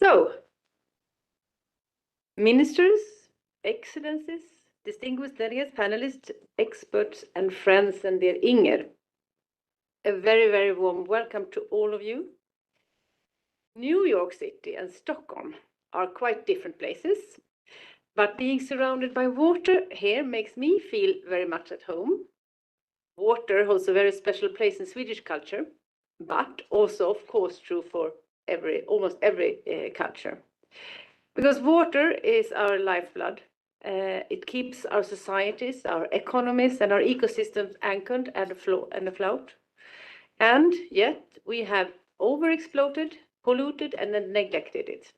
So, ministers, excellencies, distinguished delegates, panelists, experts, and friends, and dear Inger, a very, very warm welcome to all of you. New York City and Stockholm are quite different places, but being surrounded by water here makes me feel very much at home. Water holds a very special place in Swedish culture, but also, of course, true for almost every culture. Because water is our lifeblood. It keeps our societies, our economies, and our ecosystems anchored and afloat. And yet we have overexploited, polluted, and then neglected it.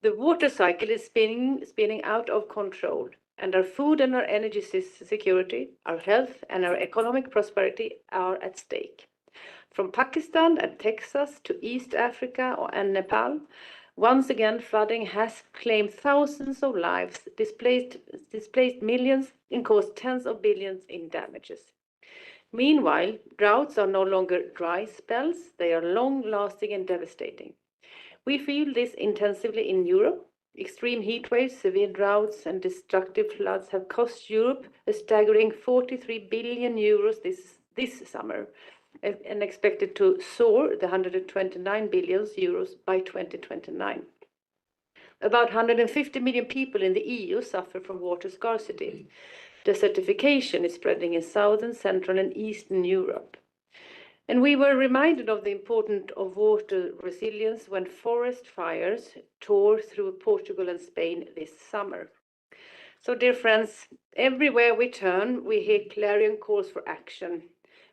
The water cycle is spinning out of control, and our food and our energy security, our health, and our economic prosperity are at stake. From Pakistan and Texas to East Africa and Nepal, once again, flooding has claimed thousands of lives, displaced millions, and caused tens of billions in damages. Meanwhile, droughts are no longer dry spells, they are long-lasting and devastating. We feel this intensively in Europe. Extreme heat waves, severe droughts, and destructive floods have cost Europe a staggering 43 billion euros this summer, and expected to soar the 129 billion euros by 2029. About 150 million people in the EU suffer from water scarcity. Desertification is spreading in southern, central, and eastern Europe. And we were reminded of the importance of water resilience when forest fires tore through Portugal and Spain this summer. So, dear friends, everywhere we turn, we hear clarion calls for action.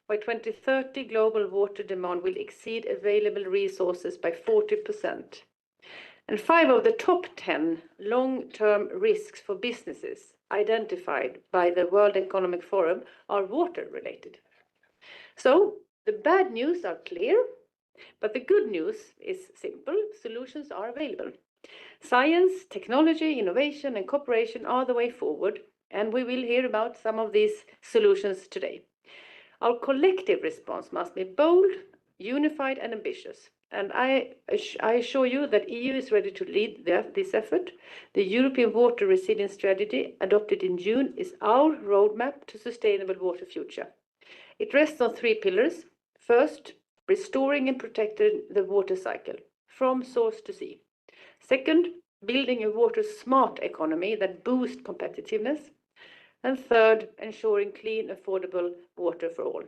By 2030, global water demand will exceed available resources by 40%. And 5 of the top 10 long-term risks for businesses identified by the World Economic Forum are water-related. So, the bad news are clear, but the good news is simple. Solutions are available. Science, technology, innovation, and cooperation are the way forward, and we will hear about some of these solutions today. Our collective response must be bold, unified, and ambitious. And I assure you that EU is ready to lead this effort. The European Water Resilience Strategy, adopted in June, is our roadmap to sustainable water future. It rests on 3 pillars. First, restoring and protecting the water cycle from source to sea. Second, building a water-smart economy that boosts competitiveness. And third, ensuring clean, affordable water for all.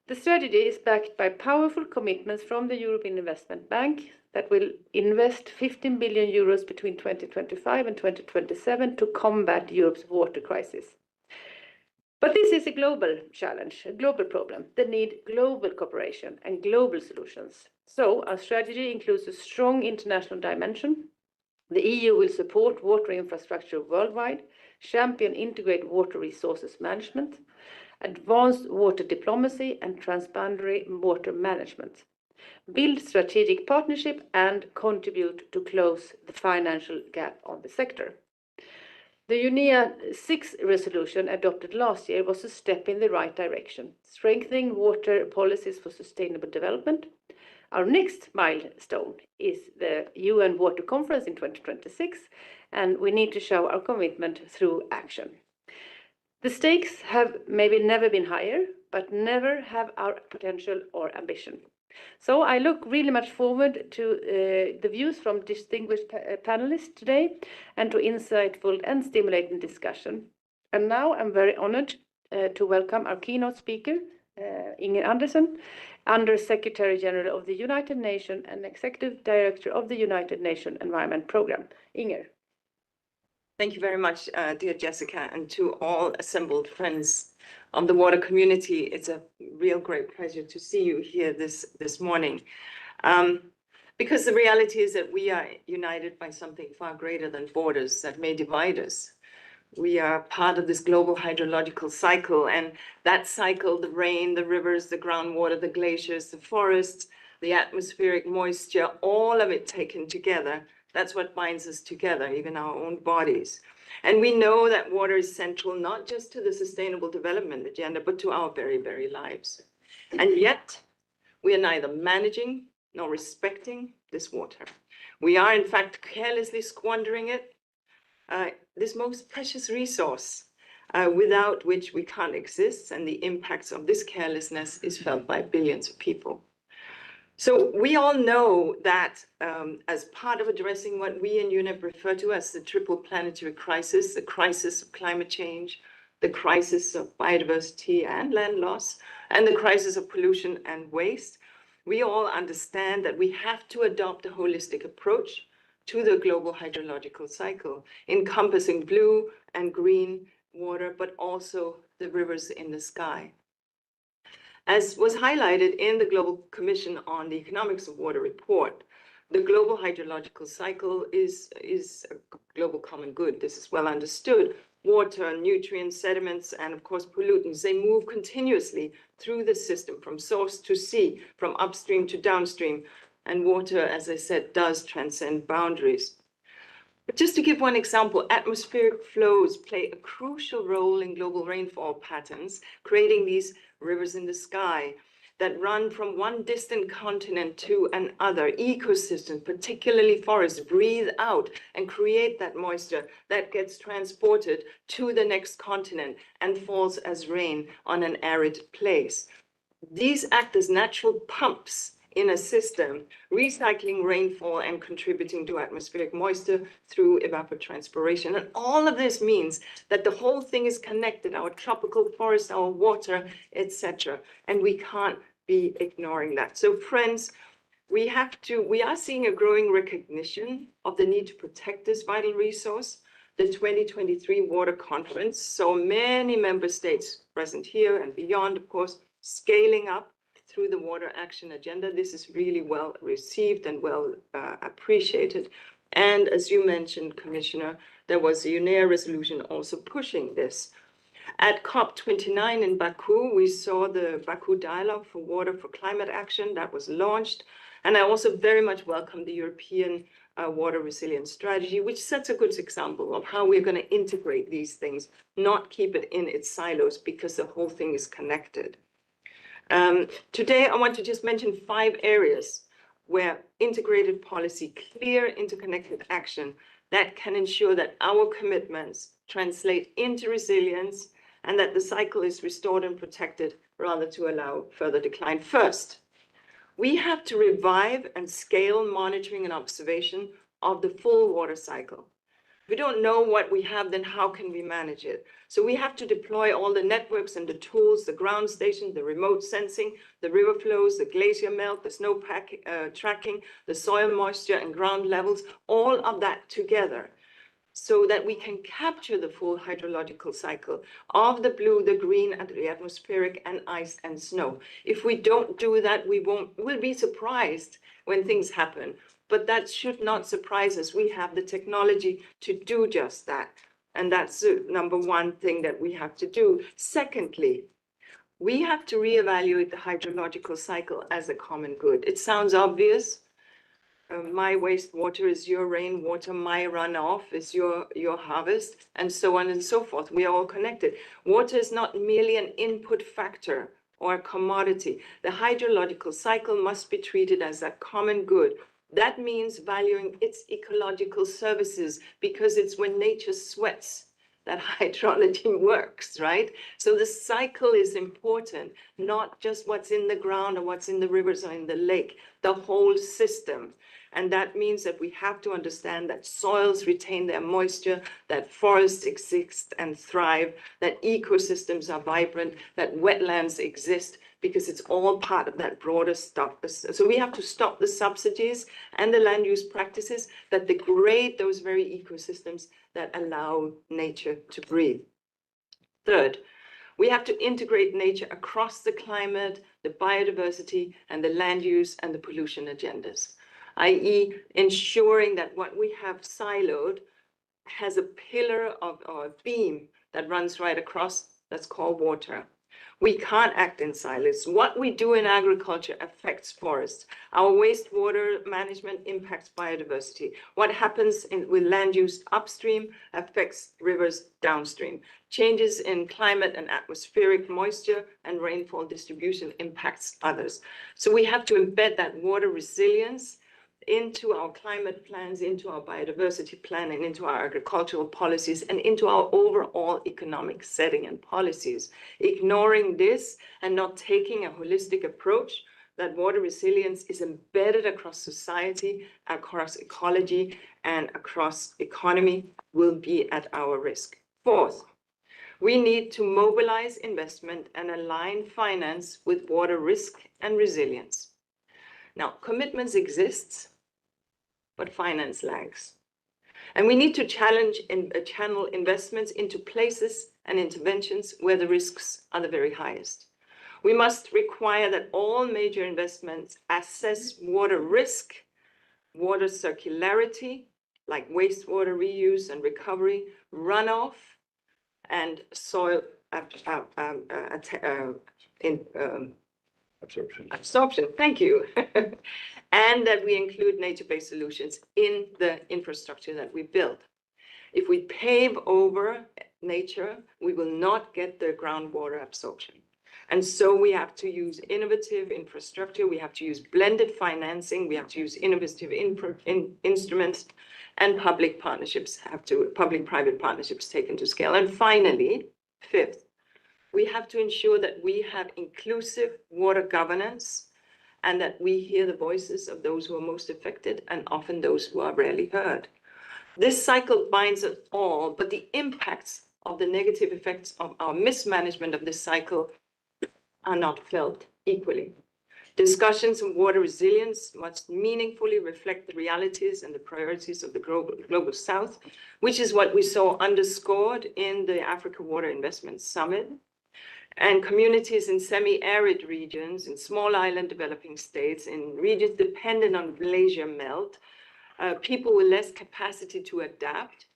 The strategy is backed by powerful commitments from the European Investment Bank that will invest 15 billion euros between 2025 and 2027 to combat Europe's water crisis. But this is a global challenge, a global problem that needs global cooperation and global solutions. So our strategy includes a strong international dimension. The EU will support water infrastructure worldwide, champion integrated water resources management, advance water diplomacy and transboundary water management, build strategic partnership, and contribute to close the financial gap on the sector. The UNEA 6 resolution adopted last year was a step in the right direction, strengthening water policies for sustainable development. Our next milestone is the UN Water Conference in 2026, and we need to show our commitment through action. The stakes have maybe never been higher, but never have our potential or ambition. So I look really much forward to the views from distinguished panelists today and to insightful and stimulating discussion. And now I'm very honored to welcome our keynote speaker, Inger Andersen, Under Secretary General of the United Nations and Executive Director of the United Nations Environment Programme. Inger. Thank you very much, dear Jessica, and to all assembled friends of the water community. It's a real great pleasure to see you here this morning. Because the reality is that we are united by something far greater than borders that may divide us. We are part of this global hydrological cycle, and that cycle, the rain, the rivers, the groundwater, the glaciers, the forests, the atmospheric moisture, all of it taken together, that's what binds us together, even our own bodies. And we know that water is central not just to the sustainable development agenda, but to our very, very lives. And yet, we are neither managing, nor respecting, this water. We are, in fact, carelessly squandering it, this most precious resource, without which we can't exist, and the impacts of this carelessness is felt by billions of people. So we all know that as part of addressing what we in UNEP refer to as the triple planetary crisis, the crisis of climate change, the crisis of biodiversity and land loss, and the crisis of pollution and waste, we all understand that we have to adopt a holistic approach to the global hydrological cycle, encompassing blue and green water, but also the rivers in the sky. As was highlighted in the Global Commission on the Economics of Water report, the global hydrological cycle is a global common good. This is well understood. Water, nutrients, sediments, and of course pollutants, they move continuously through the system from source to sea, from upstream to downstream. And water, as I said, does transcend boundaries. But just to give one example, atmospheric flows play a crucial role in global rainfall patterns, creating these rivers in the sky that run from one distant continent to another. Ecosystems, particularly forests, breathe out and create that moisture that gets transported to the next continent and falls as rain on an arid place. These act as natural pumps in a system, recycling rainfall and contributing to atmospheric moisture through evapotranspiration. And all of this means that the whole thing is connected, our tropical forests, our water, etc. And we can't be ignoring that. So friends, we are seeing a growing recognition of the need to protect this vital resource. The 2023 Water Conference, so many member states present here and beyond, of course, scaling up through the Water Action Agenda. This is really well received and well appreciated. And as you mentioned, Commissioner, there was a UNEA resolution also pushing this. At COP29 in Baku, we saw the Baku Dialogue for Water for Climate Action that was launched. And I also very much welcome the European Water Resilience Strategy, which sets a good example of how we're going to integrate these things, not keep it in its silos, because the whole thing is connected. Today, I want to just mention 5 areas where integrated policy, clear interconnected action that can ensure that our commitments translate into resilience and that the cycle is restored and protected rather to allow further decline. First, we have to revive and scale monitoring and observation of the full water cycle. If we don't know what we have, then how can we manage it? So we have to deploy all the networks and the tools, the ground station, the remote sensing, the river flows, the glacier melt, the snowpack tracking, the soil moisture and ground levels, all of that together, so that we can capture the full hydrological cycle of the blue, the green, and the atmospheric, and ice and snow. If we don't do that, we'll be surprised when things happen. But that should not surprise us. We have the technology to do just that. And that's the number one thing that we have to do. Secondly, we have to reevaluate the hydrological cycle as a common good. It sounds obvious. My wastewater is your rainwater, my runoff is your harvest, and so on and so forth. We are all connected. Water is not merely an input factor or a commodity. The hydrological cycle must be treated as a common good. That means valuing its ecological services, because it's when nature sweats that hydrology works, right? So the cycle is important, not just what's in the ground or what's in the rivers or in the lake, the whole system. And that means that we have to understand that soils retain their moisture, that forests exist and thrive, that ecosystems are vibrant, that wetlands exist, because it's all part of that broader stuff. So we have to stop the subsidies and the land use practices that degrade those very ecosystems that allow nature to breathe. Third, we have to integrate nature across the climate, the biodiversity, and the land use and the pollution agendas, i.e. ensuring that what we have siloed has a pillar or a beam that runs right across, that's called water. We can't act in silos. What we do in agriculture affects forests. Our wastewater management impacts biodiversity. What happens with land use upstream affects rivers downstream. Changes in climate and atmospheric moisture and rainfall distribution impacts others. So we have to embed that water resilience into our climate plans, into our biodiversity plan, and into our agricultural policies, and into our overall economic setting and policies. Ignoring this and not taking a holistic approach that water resilience is embedded across society, across ecology, and across economy will be at our risk. Fourth, we need to mobilize investment and align finance with water risk and resilience. Now, commitments exist, but finance lags. And we need to channel investments into places and interventions where the risks are the very highest. We must require that all major investments assess water risk, water circularity, like wastewater reuse and recovery, runoff, and soil absorption. Thank you. And that we include nature-based solutions in the infrastructure that we build. If we pave over nature, we will not get the groundwater absorption. And so we have to use innovative infrastructure, we have to use blended financing, we have to use innovative instruments, and public-private partnerships taken to scale. And finally, fifth, we have to ensure that we have inclusive water governance and that we hear the voices of those who are most affected and often those who are rarely heard. This cycle binds us all, but the impacts of the negative effects of our mismanagement of this cycle are not felt equally. Discussions on water resilience must meaningfully reflect the realities and the priorities of the global South, which is what we saw underscored in the Africa Water Investment Summit. And communities in semi-arid regions, in small island developing states, in regions dependent on glacier melt, people with less capacity to adapt,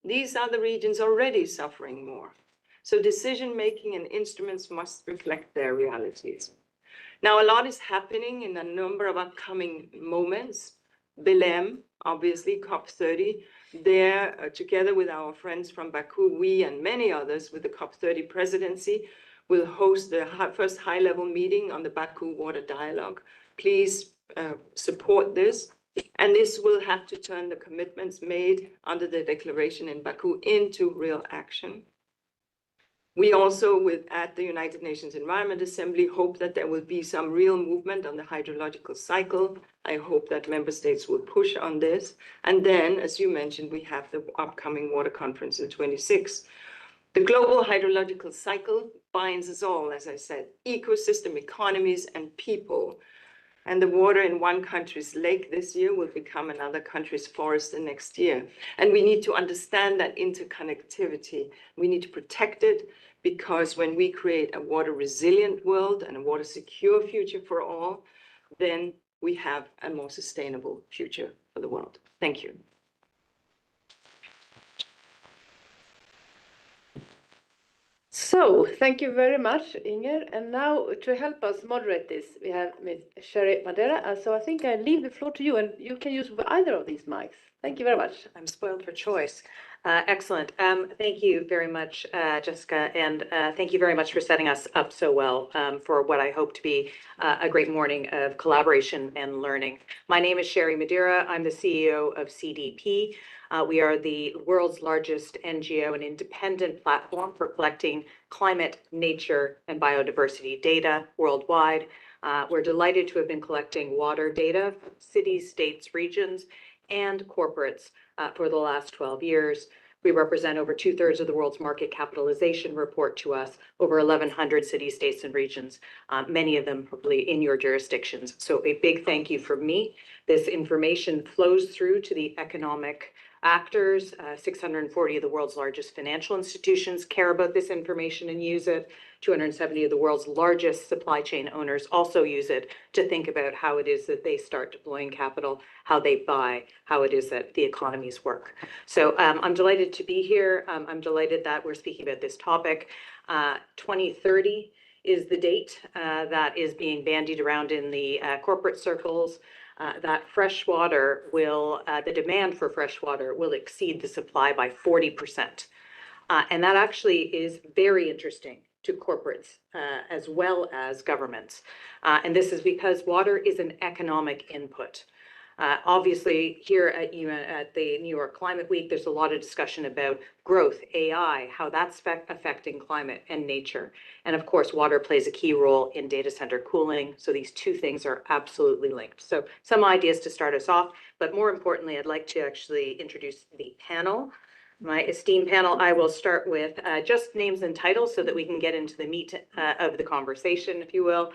these are the regions already suffering more. So decision-making and instruments must reflect their realities. Now, a lot is happening in a number of upcoming moments. Belém, obviously, COP30, there, together with our friends from Baku, we and many others with the COP30 presidency will host the first high-level meeting on the Baku Water Dialogue. Please support this. And this will have to turn the commitments made under the declaration in Baku into real action. We also, at the United Nations Environment Assembly, hope that there will be some real movement on the hydrological cycle. I hope that member states will push on this. And then, as you mentioned, we have the upcoming water conference in 26. The global hydrological cycle binds us all, as I said, ecosystem, economies, and people. And the water in one country's lake this year will become another country's forest the next year. And we need to understand that interconnectivity. We need to protect it, because when we create a water resilient world and a water secure future for all, then we have a more sustainable future for the world. Thank you. So, thank you very much, Inger. And now, to help us moderate this, we have Ms. Sherry Madeira. So I think I leave the floor to you, and you can use either of these mics. Thank you very much. I'm spoiled for choice. Excellent. Thank you very much, Jessica, and thank you very much for setting us up so well for what I hope to be a great morning of collaboration and learning. My name is Sherry Madeira. I'm the CEO of CDP. We are the world's largest NGO and independent platform for collecting climate, nature, and biodiversity data worldwide. We're delighted to have been collecting water data from cities, states, regions, and corporates for the last 12 years. We represent over 2/3 of the world's market capitalization report to us, over 1,100 cities, states, and regions, many of them probably in your jurisdictions. So a big thank you from me. This information flows through to the economic actors. 640 of the world's largest financial institutions care about this information and use it. 270 of the world's largest supply chain owners also use it to think about how it is that they start deploying capital, how they buy, how it is that the economies work. So I'm delighted to be here. I'm delighted that we're speaking about this topic. 2030 is the date that is being bandied around in the corporate circles. That fresh water will, the demand for fresh water will exceed the supply by 40%. And that actually is very interesting to corporates as well as governments. And this is because water is an economic input. Obviously, here at the New York Climate Week, there's a lot of discussion about growth, AI, how that's affecting climate and nature. And of course, water plays a key role in data center cooling. So these two things are absolutely linked. So some ideas to start us off, but more importantly, I'd like to actually introduce the panel. My esteemed panel, I will start with just names and titles so that we can get into the meat of the conversation, if you will.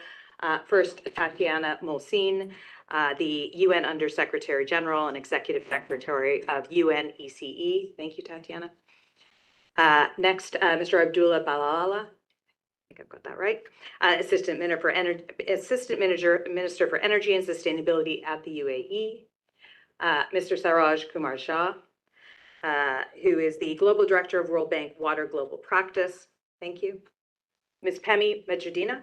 First, Tatiana Molcin, the UN Undersecretary General and Executive Secretary of UNECE. Thank you, Tatiana. Next, Mr. Abdullah Balala. I think I've got that right. Assistant Minister for Energy and Sustainability at the UAE. Mr. Saraj Kumar Shah, who is the Global Director of World Bank Water Global Practice. Thank you. Ms. Pemi Medjadina,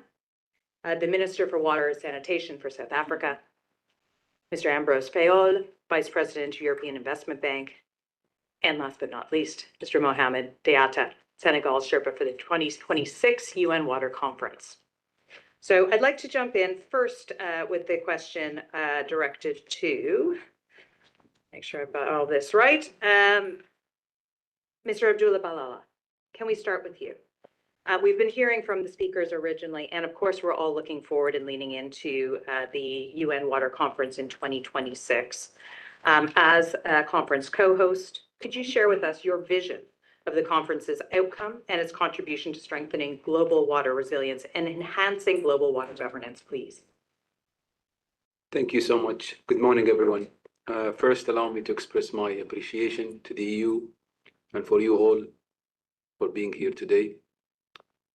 the Minister for Water and Sanitation for South Africa. Mr. Ambrose Fayol, Vice President, European Investment Bank. And last but not least, Mr. Mohamed Diatta, Senegal Sherpa for the 2026 UN Water Conference. So I'd like to jump in first with the question directed to, make sure I've got all this right. Mr. Abdullah Balala, can we start with you? We've been hearing from the speakers originally, and of course, we're all looking forward and leaning into the UN Water Conference in 2026. As a conference co-host, could you share with us your vision of the conference's outcome and its contribution to strengthening global water resilience and enhancing global water governance, please? Thank you so much. Good morning, everyone. First, allow me to express my appreciation to the EU and for you all for being here today.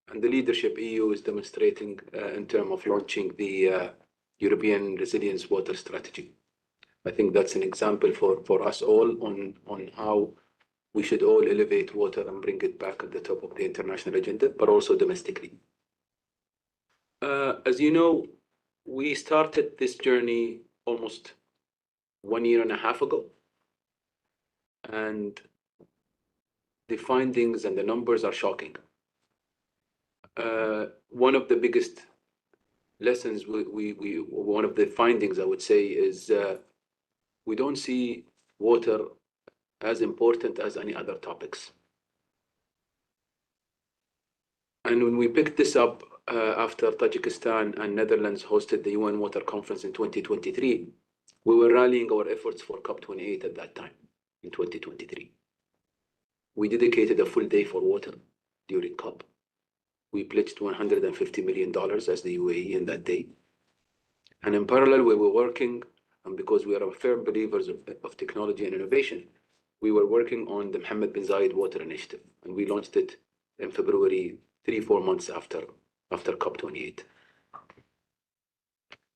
And the leadership EU is demonstrating in terms of launching the European Resilience Water Strategy. I think that's an example for us all on how we should all elevate water and bring it back at the top of the international agenda, but also domestically. As you know, we started this journey almost 1.5 years ago. And the findings and the numbers are shocking. One of the biggest lessons, one of the findings I would say is we don't see water as important as any other topics. And when we picked this up after Tajikistan and Netherlands hosted the UN Water Conference in 2023, we were rallying our efforts for COP28 at that time in 2023. We dedicated a full day for water during COP. We pledged $150 million as the UAE in that day. And in parallel, we were working, and because we are firm believers of technology and innovation, we were working on the Mohammed bin Zayed Water Initiative. And we launched it in February, 3-4 months after COP28.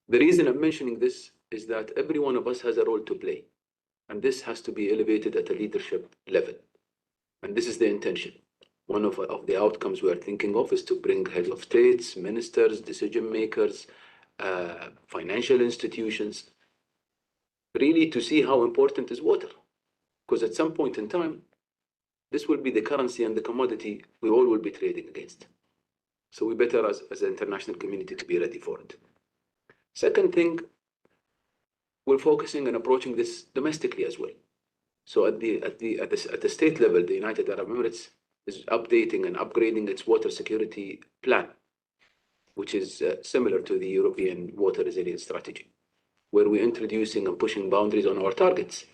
The reason I'm mentioning this is that every one of us has a role to play. And this has to be elevated at a leadership level. And this is the intention. One of the outcomes we are thinking of is to bring heads of states, ministers, decision makers, financial institutions, really to see how important is water. Because at some point in time, this will be the currency and the commodity we all will be trading against. So we better as an international community to be ready for it. Second thing, we're focusing on approaching this domestically as well. So at the state level, the United Arab Emirates is updating and upgrading its water security plan, which is similar to the European Water Resilience Strategy, where we're introducing and pushing boundaries on our targets.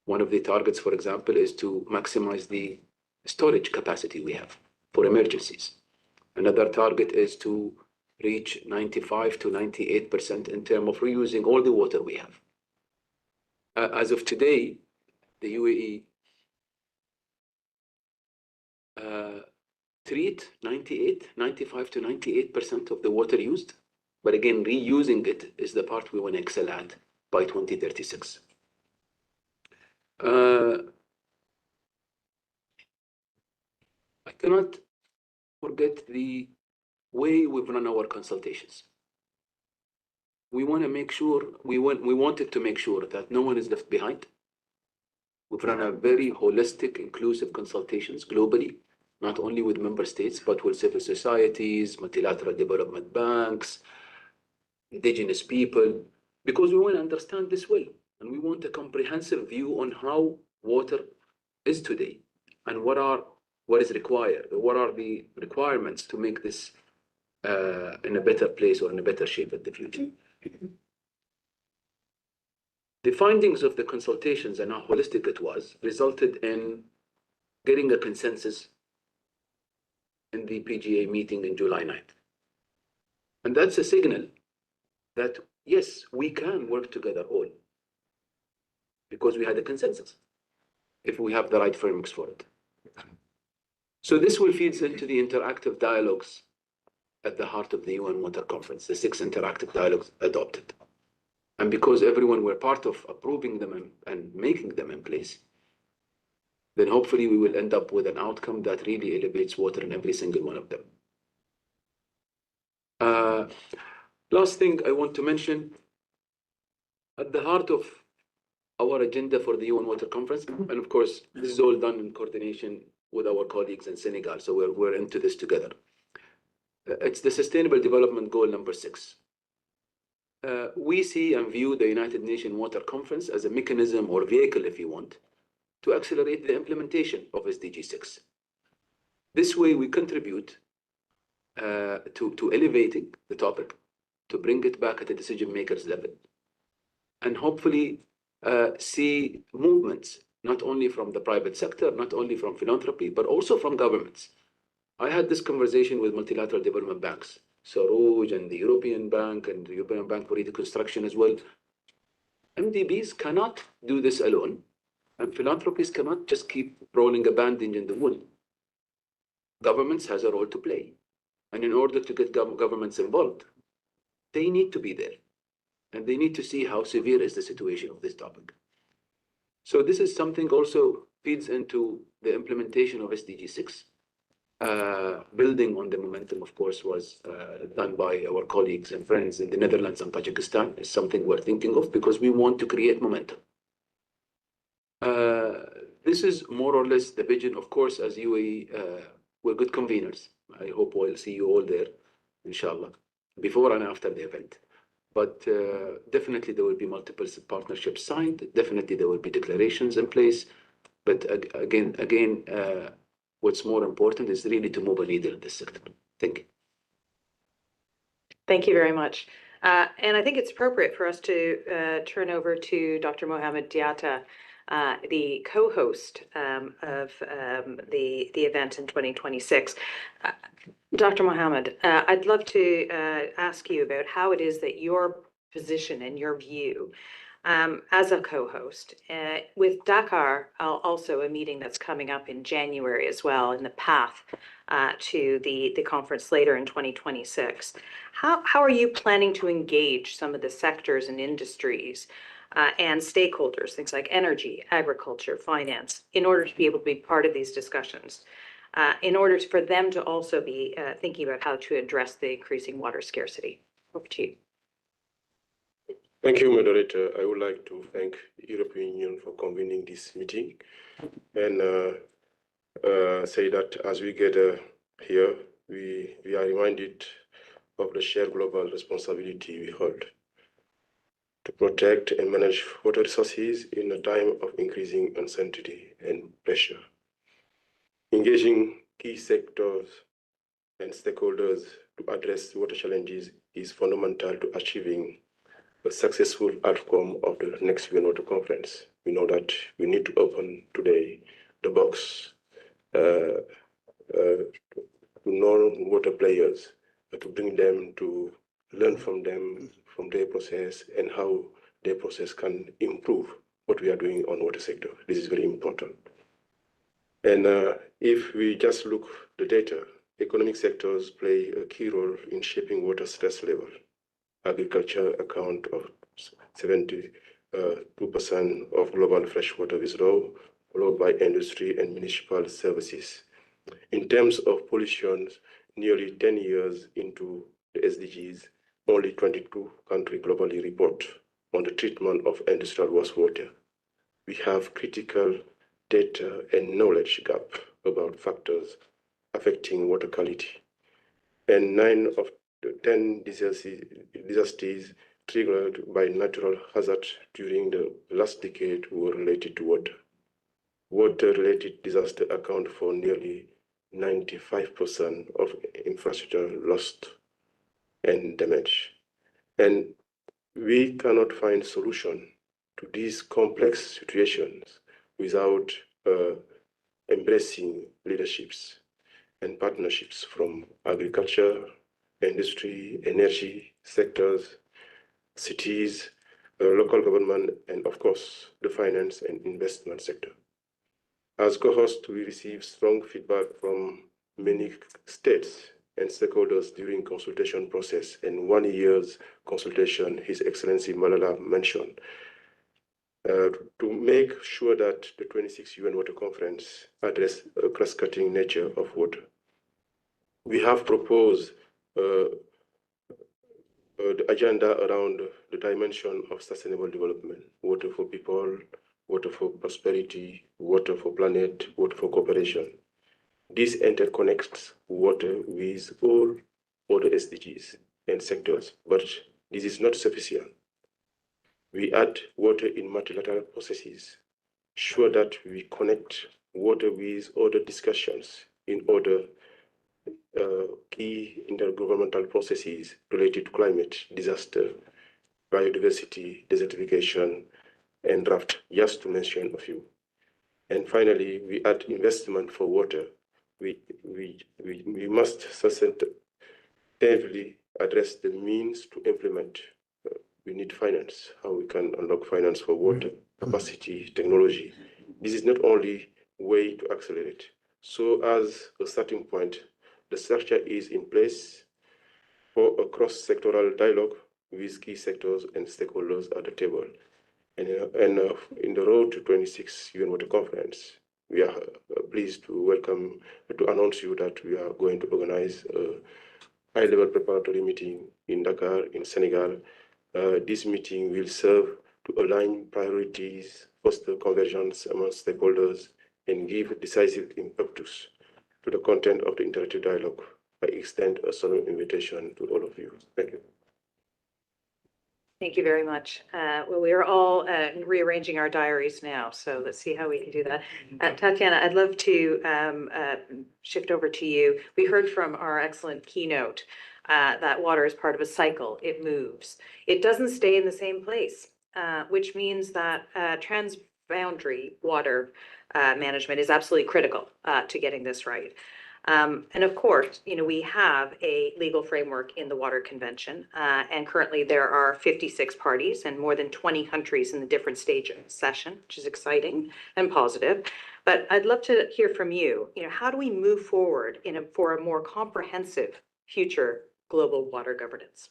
One of the targets, for example, is to maximize the storage capacity we have for emergencies. Another target is to reach 95 to 98% in terms of reusing all the water we have. As of today, the UAE treat 95 to 98% of the water used. But again, reusing it is the part we want to excel at by 2036. I cannot forget the way we've run our consultations. We want to make sure, we wanted to make sure that no one is left behind. We've run a very holistic, inclusive consultations globally, not only with member states, but with civil societies, multilateral development banks, indigenous people, because we want to understand this well, and we want a comprehensive view on how water is today, and what is required, what are the requirements to make this in a better place or in a better shape at the future. The findings of the consultations and how holistic it was resulted in getting a consensus in the PGA meeting in July 9th. And that's a signal that, yes, we can work together all, because we had a consensus, if we have the right frameworks for it. So this will feed into the interactive dialogues at the heart of the UN Water Conference, the 6 interactive dialogues adopted. And because everyone were part of approving them and making them in place, then hopefully we will end up with an outcome that really elevates water in every single one of them. Last thing I want to mention, at the heart of our agenda for the UN Water Conference, and of course, this is all done in coordination with our colleagues in Senegal, so we're into this together. It's the Sustainable Development Goal number 6. We see and view the United Nations Water Conference as a mechanism or vehicle, if you want, to accelerate the implementation of SDG 6. This way we contribute to elevating the topic, to bring it back at the decision makers level, and hopefully see movements, not only from the private sector, not only from philanthropy, but also from governments. I had this conversation with multilateral development banks, Sarouj and the European Bank and the European Bank for Reconstruction as well. MDBs cannot do this alone, and philanthropies cannot just keep rolling a bandage in the wound. Governments has a role to play. And in order to get governments involved, they need to be there. And they need to see how severe is the situation of this topic. So this is something also feeds into the implementation of SDG 6. Building on the momentum, of course, was done by our colleagues and friends in the Netherlands and Tajikistan. Is something we're thinking of because we want to create momentum. This is more or less the vision. Of course, as UAE, we're good conveners. I hope we'll see you all there, inshallah, before and after the event. But definitely there will be multiple partnerships signed. Definitely there will be declarations in place. But again, what's more important is really to move a needle in this sector. Thank you. Thank you very much. And I think it's appropriate for us to turn over to Dr. Mohamed Diatta, the co-host of the event in 2026. Dr. Mohamed, I'd love to ask you about how it is that your position and your view as a co-host with Dakar, also a meeting that's coming up in January as well, in the path to the conference later in 2026. How are you planning to engage some of the sectors and industries and stakeholders, things like energy, agriculture, finance, in order to be able to be part of these discussions, in order for them to also be thinking about how to address the increasing water scarcity? Over to you. Thank you, moderator. I would like to thank the European Union for convening this meeting and say that as we get here, we are reminded of the shared global responsibility we hold to protect and manage water resources in a time of increasing uncertainty and pressure. Engaging key sectors and stakeholders to address water challenges is fundamental to achieving a successful outcome of the next UN Water Conference. We know that we need to open today the box to non-water players, to bring them to learn from them, from their process, and how their process can improve what we are doing on water sector. This is very important. And if we just look the data, economic sectors play a key role in shaping water stress level. Agriculture account of 72% of global freshwater withdrawal, followed by industry and municipal services. In terms of pollution, nearly 10 years into the SDGs, only 22 countries globally report on the treatment of industrial wastewater. We have critical data and knowledge gap about factors affecting water quality. And 9 of the 10 disasters triggered by natural hazards during the last decade were related to water. Water-related disasters account for nearly 95% of infrastructure lost and damage. And we cannot find solution to these complex situations without embracing leaderships and partnerships from agriculture, industry, energy sectors, cities, local government, and of course, the finance and investment sector. As co-host, we receive strong feedback from many states and stakeholders during consultation process and 1 year's consultation His Excellency Malala mentioned to make sure that the 26th UN Water Conference address a cross-cutting nature of water. We have proposed the agenda around the dimension of sustainable development, water for people, water for prosperity, water for planet, water for cooperation. This interconnects water with all other SDGs and sectors, but this is not sufficient. We add water in multilateral processes, sure that we connect water with other discussions in other key intergovernmental processes related to climate, disaster, biodiversity, desertification, and drought, just to mention a few. And finally, we add investment for water. We must sustainably address the means to implement. We need finance, how we can unlock finance for water, capacity, technology. This is not only way to accelerate. So as a starting point, the structure is in place for a cross-sectoral dialogue with key sectors and stakeholders at the table. And in the road to 26th UN Water Conference, we are pleased to announce you that we are going to organize a high-level preparatory meeting in Dakar, in Senegal. This meeting will serve to align priorities, foster convergence among stakeholders, and give decisive impetus to the content of the interactive dialogue. I extend a solemn invitation to all of you. Thank you. Thank you very much. Well, we are all rearranging our diaries now, so let's see how we can do that. Tatiana, I'd love to shift over to you. We heard from our excellent keynote that water is part of a cycle. It moves. It doesn't stay in the same place, which means that transboundary water management is absolutely critical to getting this right. And of course, we have a legal framework in the Water Convention, and currently there are 56 parties and more than 20 countries in the different stages of session, which is exciting and positive. But I'd love to hear from you. How do we move forward for a more comprehensive future global water governance?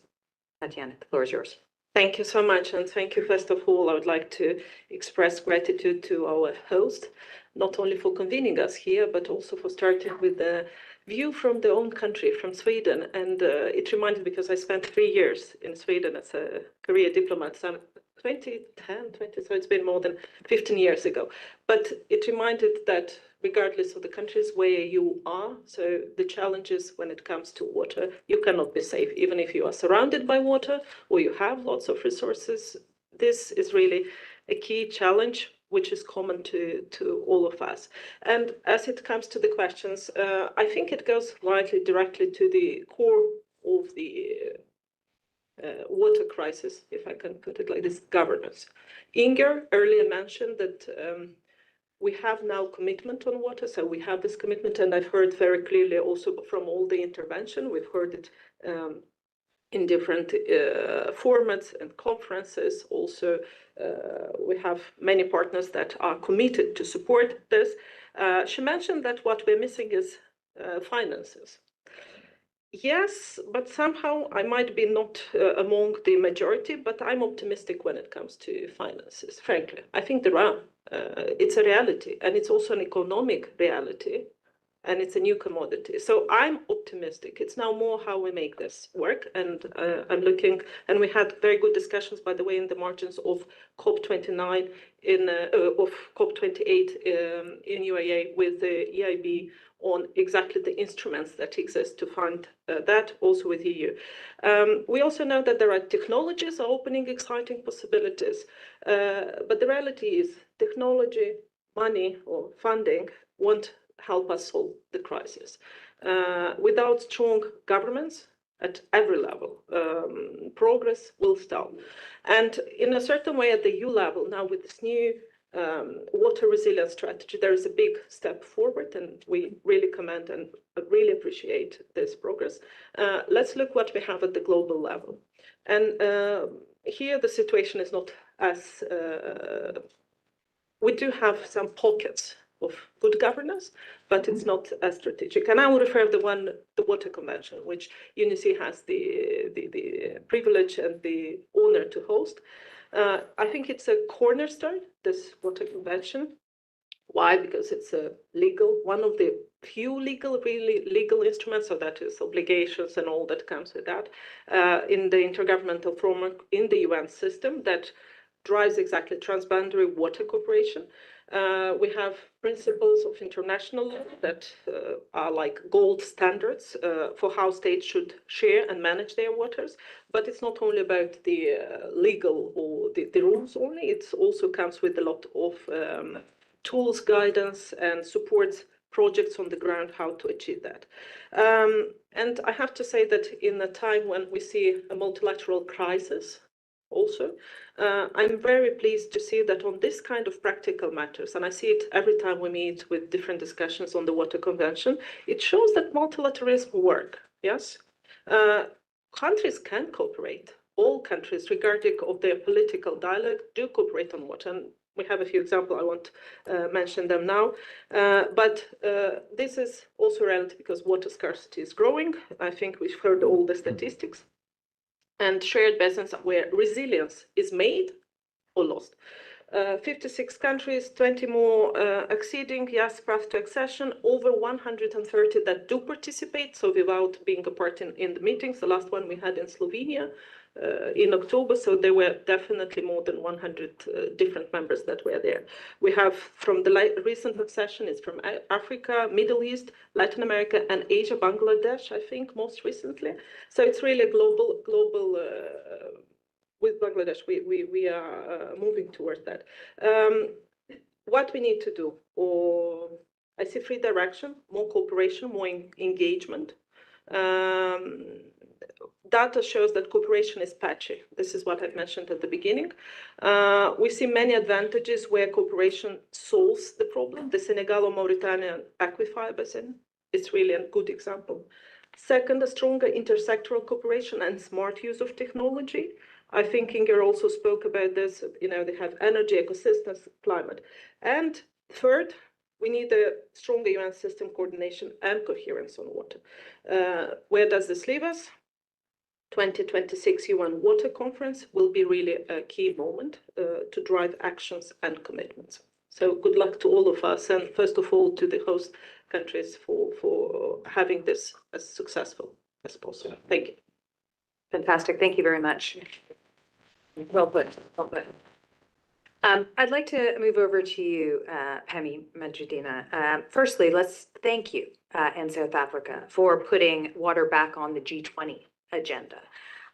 Tatiana, the floor is yours. Thank you so much. And thank you, first of all, I would like to express gratitude to our host, not only for convening us here, but also for starting with the view from their own country, from Sweden. And it reminded me, because I spent 3 years in Sweden as a career diplomat, so 2010, so it's been more than 15 years ago. But it reminded that regardless of the countries where you are, so the challenges when it comes to water, you cannot be safe, even if you are surrounded by water or you have lots of resources. This is really a key challenge, which is common to all of us. And as it comes to the questions, I think it goes directly to the core of the water crisis, if I can put it like this, governance. Inger earlier mentioned that we have now commitment on water, so we have this commitment, and I've heard very clearly also from all the intervention, we've heard it in different formats and conferences. Also, we have many partners that are committed to support this. She mentioned that what we're missing is finances. Yes, but somehow I might be not among the majority, but I'm optimistic when it comes to finances, frankly. I think there are. It's a reality, and it's also an economic reality and it's a new commodity. So I'm optimistic. It's now more how we make this work. And I'm looking, and we had very good discussions, by the way, in the margins of COP29 of COP28 in UAE with the EIB on exactly the instruments that exist to fund that, also with EU. We also know that there are technologies are opening exciting possibilities, but the reality is technology, money or funding won't help us solve the crisis. Without strong governments at every level, progress will stall. And in a certain way at the EU level, now with this new water resilience strategy, there is a big step forward, and we really commend and really appreciate this progress. Let's look what we have at the global level. And here the situation is not as, we do have some pockets of good governance, but it's not as strategic. And I will refer the Water Convention, which UNECE has the privilege and the honor to host. I think it's a cornerstone, this Water Convention. Why? Because it's a one of the few really legal instruments, so that is obligations and all that comes with that, in the intergovernmental framework in the UN system that drives exactly transboundary water cooperation. We have principles of international law that are like gold standards for how states should share and manage their waters. But it's not only about the legal or the rules only, it also comes with a lot of tools, guidance, and supports projects on the ground how to achieve that. And I have to say that in a time when we see a multilateral crisis, also, I'm very pleased to see that on this kind of practical matters, and I see it every time we meet with different discussions on the Water Convention, it shows that multilateralism works, yes? Countries can cooperate. All countries, regardless of their political dialogue, do cooperate on water. And we have a few examples, I won't mention them now. But this is also relevant because water scarcity is growing. I think we've heard all the statistics. And shared basins where resilience is made or lost. 56 countries, 20 more acceding, yes, path to accession, over 130 that do participate, so without being a part in the meetings. The last one we had in Slovenia in October, so there were definitely more than 100 different members that were there. We have from the recent accession, it's from Africa, Middle East, Latin America, and Asia, Bangladesh, I think, most recently. So it's really a global with Bangladesh, we are moving towards that. What we need to do, or I see three directions: more cooperation, more engagement. Data shows that cooperation is patchy. This is what I've mentioned at the beginning. We see many advantages where cooperation solves the problem. The Senegal or Mauritanian aquifer basin is really a good example. Second, a stronger intersectoral cooperation and smart use of technology. I think Inger also spoke about this. You know, they have energy, ecosystems, climate. And third, we need a stronger UN system coordination and coherence on water. Where does this leave us? 2026 UN Water Conference will be really a key moment to drive actions and commitments. So good luck to all of us, and first of all to the host countries for having this as successful as possible. Thank you. Fantastic. Thank you very much. Well put. Well put. I'd like to move over to you, Pemi Majidina. Firstly, let's thank you and South Africa for putting water back on the G20 agenda,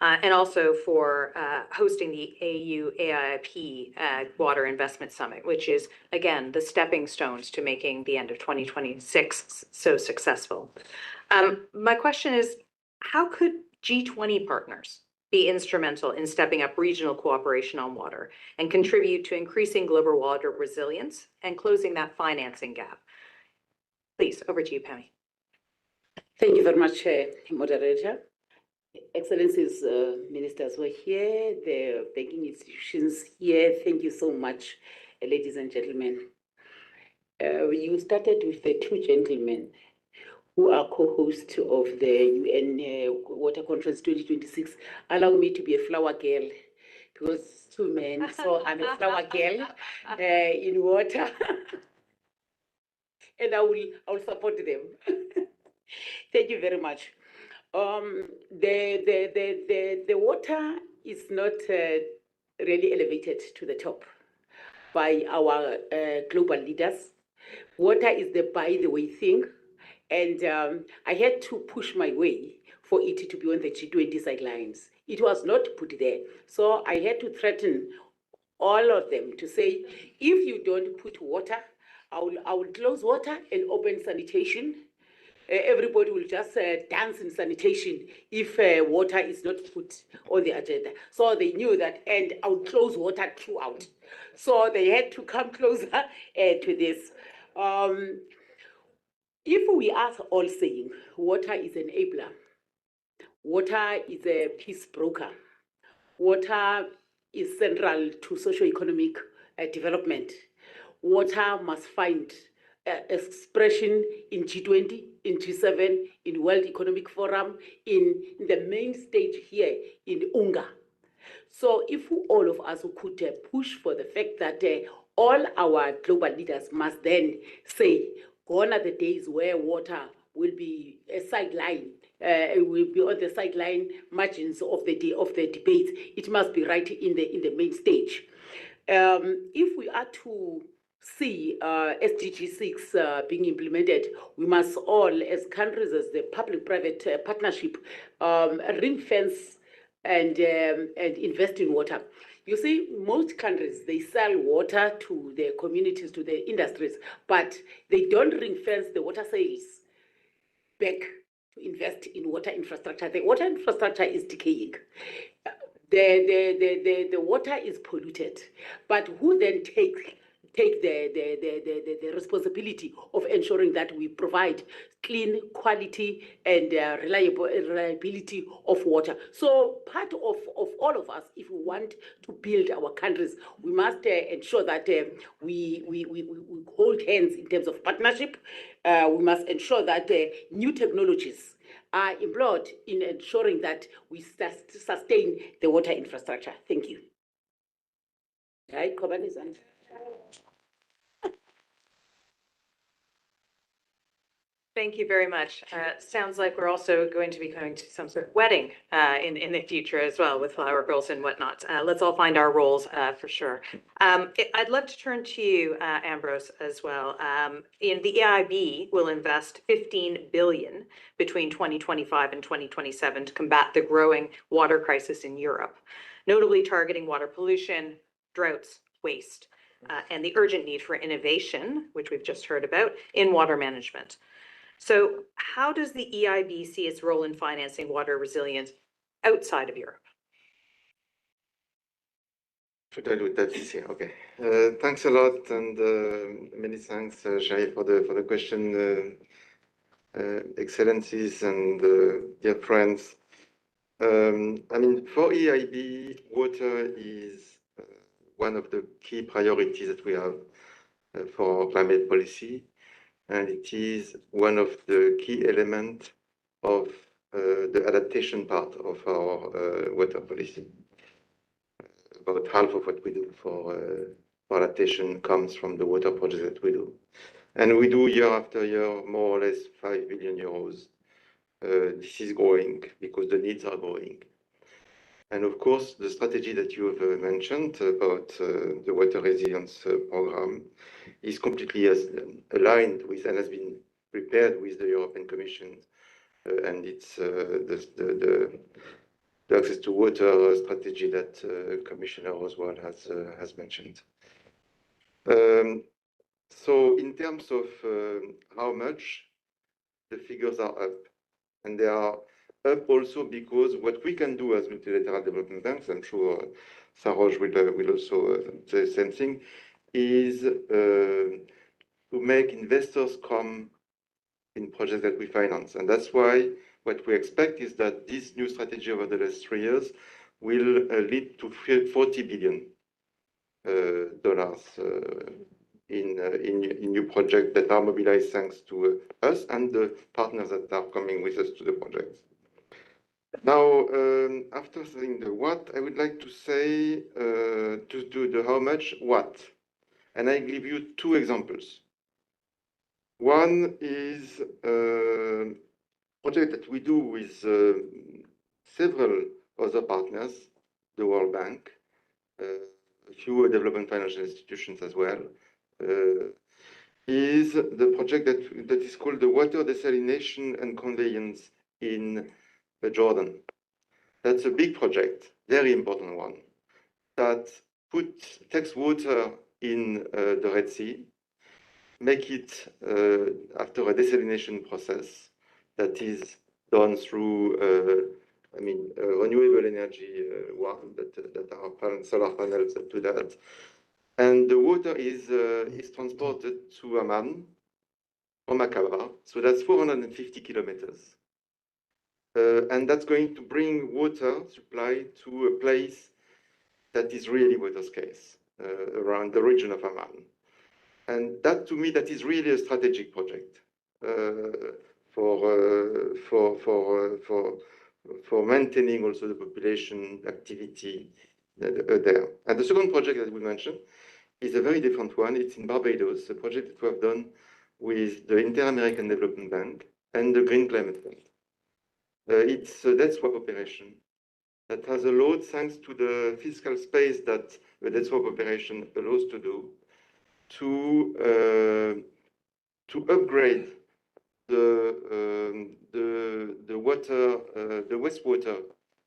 and also for hosting the AU AIP Water Investment Summit, which is, again, the stepping stones to making the end of 2026 so successful. My question is, how could G20 partners be instrumental in stepping up regional cooperation on water and contribute to increasing global water resilience and closing that financing gap? Please, over to you, Pemi. Thank you very much, Moderator. Excellencies, ministers were here, the banking institutions here. Thank you so much, ladies and gentlemen. You started with the two gentlemen who are co-hosts of the UN Water Conference 2026. Allow me to be a flower girl, because two men, so I'm a flower girl in water. and I will support them. Thank you very much. The water is not really elevated to the top by our global leaders. Water is the by the way thing, and I had to push my way for it to be on the G20 sidelines. It was not put there, so I had to threaten all of them to say, if you don't put water, I will close water and open sanitation. Everybody will just dance in sanitation if water is not put on the agenda. So they knew that, and I would close water throughout. So they had to come closer to this. If we are all saying water is an enabler, water is a peace broker, water is central to socio-economic development, water must find expression in G20, in G7, in World Economic Forum, in the main stage here in UNGA. So if all of us could push for the fact that all our global leaders must then say, gone are the days where water will be a sideline, will be on the sideline margins of the debates. It must be right in the main stage. If we are to see SDG 6 being implemented, we must all, as countries, as the public-private partnership, ring fence and invest in water. You see, most countries, they sell water to their communities, to their industries, but they don't ring fence the water sales back to invest in water infrastructure. The water infrastructure is decaying. The water is polluted, but who then take the responsibility of ensuring that we provide clean, quality, and reliability of water? So part of all of us, if we want to build our countries, we must ensure that we hold hands in terms of partnership. We must ensure that new technologies are employed in ensuring that we sustain the water infrastructure. Thank you. Right, Kobanizan. Thank you very much. Sounds like we're also going to be going to some sort of wedding in the future as well with flower girls and whatnot. Let's all find our roles for sure. I'd love to turn to you, Ambrose, as well. In the EIB will invest 15 billion between 2025 and 2027 to combat the growing water crisis in Europe, notably targeting water pollution, droughts, waste, and the urgent need for innovation, which we've just heard about, in water management. So how does the EIB see its role in financing water resilience outside of Europe? Should I do that this year? Okay. Thanks a lot, and many thanks, Shai, for the question. Excellencies and dear friends. I mean, for EIB, water is one of the key priorities that we have for our climate policy. And it is one of the key elements of the adaptation part of our water policy. About half of what we do for adaptation comes from the water projects that we do. And we do year after year, more or less 5 billion euros. This is growing because the needs are growing. And of course, the strategy that you have mentioned about the water resilience program is completely aligned with and has been prepared with the European Commission and it's the access to water strategy that Commissioner Roswall has mentioned. So in terms of how much, the figures are up, and they are up also because what we can do as multilateral development banks, I'm sure Saroj will also say the same thing, is to make investors come in projects that we finance. And that's why what we expect is that this new strategy over the last 3 years will lead to $40 billion in new projects that are mobilized thanks to us and the partners that are coming with us to the projects. Now, after saying the what, I would like to say to do the how much, what. And I give you two examples. One is a project that we do with several other partners, the World Bank, a few development financial institutions as well, is the project that is called the water desalination and conveyance in Jordan. That's a big project, very important one, that takes water in the Red Sea, make it after a desalination process that is done through, renewable energy one that are solar panels that do that. And the water is transported to Amman from Aqaba, so that's 450 kilometers. And that's going to bring water supply to a place that is really water scarce around the region of Amman. And that, to me, that is really a strategic project for maintaining also the population activity there. And the second project that we mentioned is a very different one. It's in Barbados, a project that we have done with the Inter-American Development Bank and the Green Climate Fund. It's a debt swap operation that has allowed, thanks to the fiscal space that the debt swap operation allows to do, to upgrade the wastewater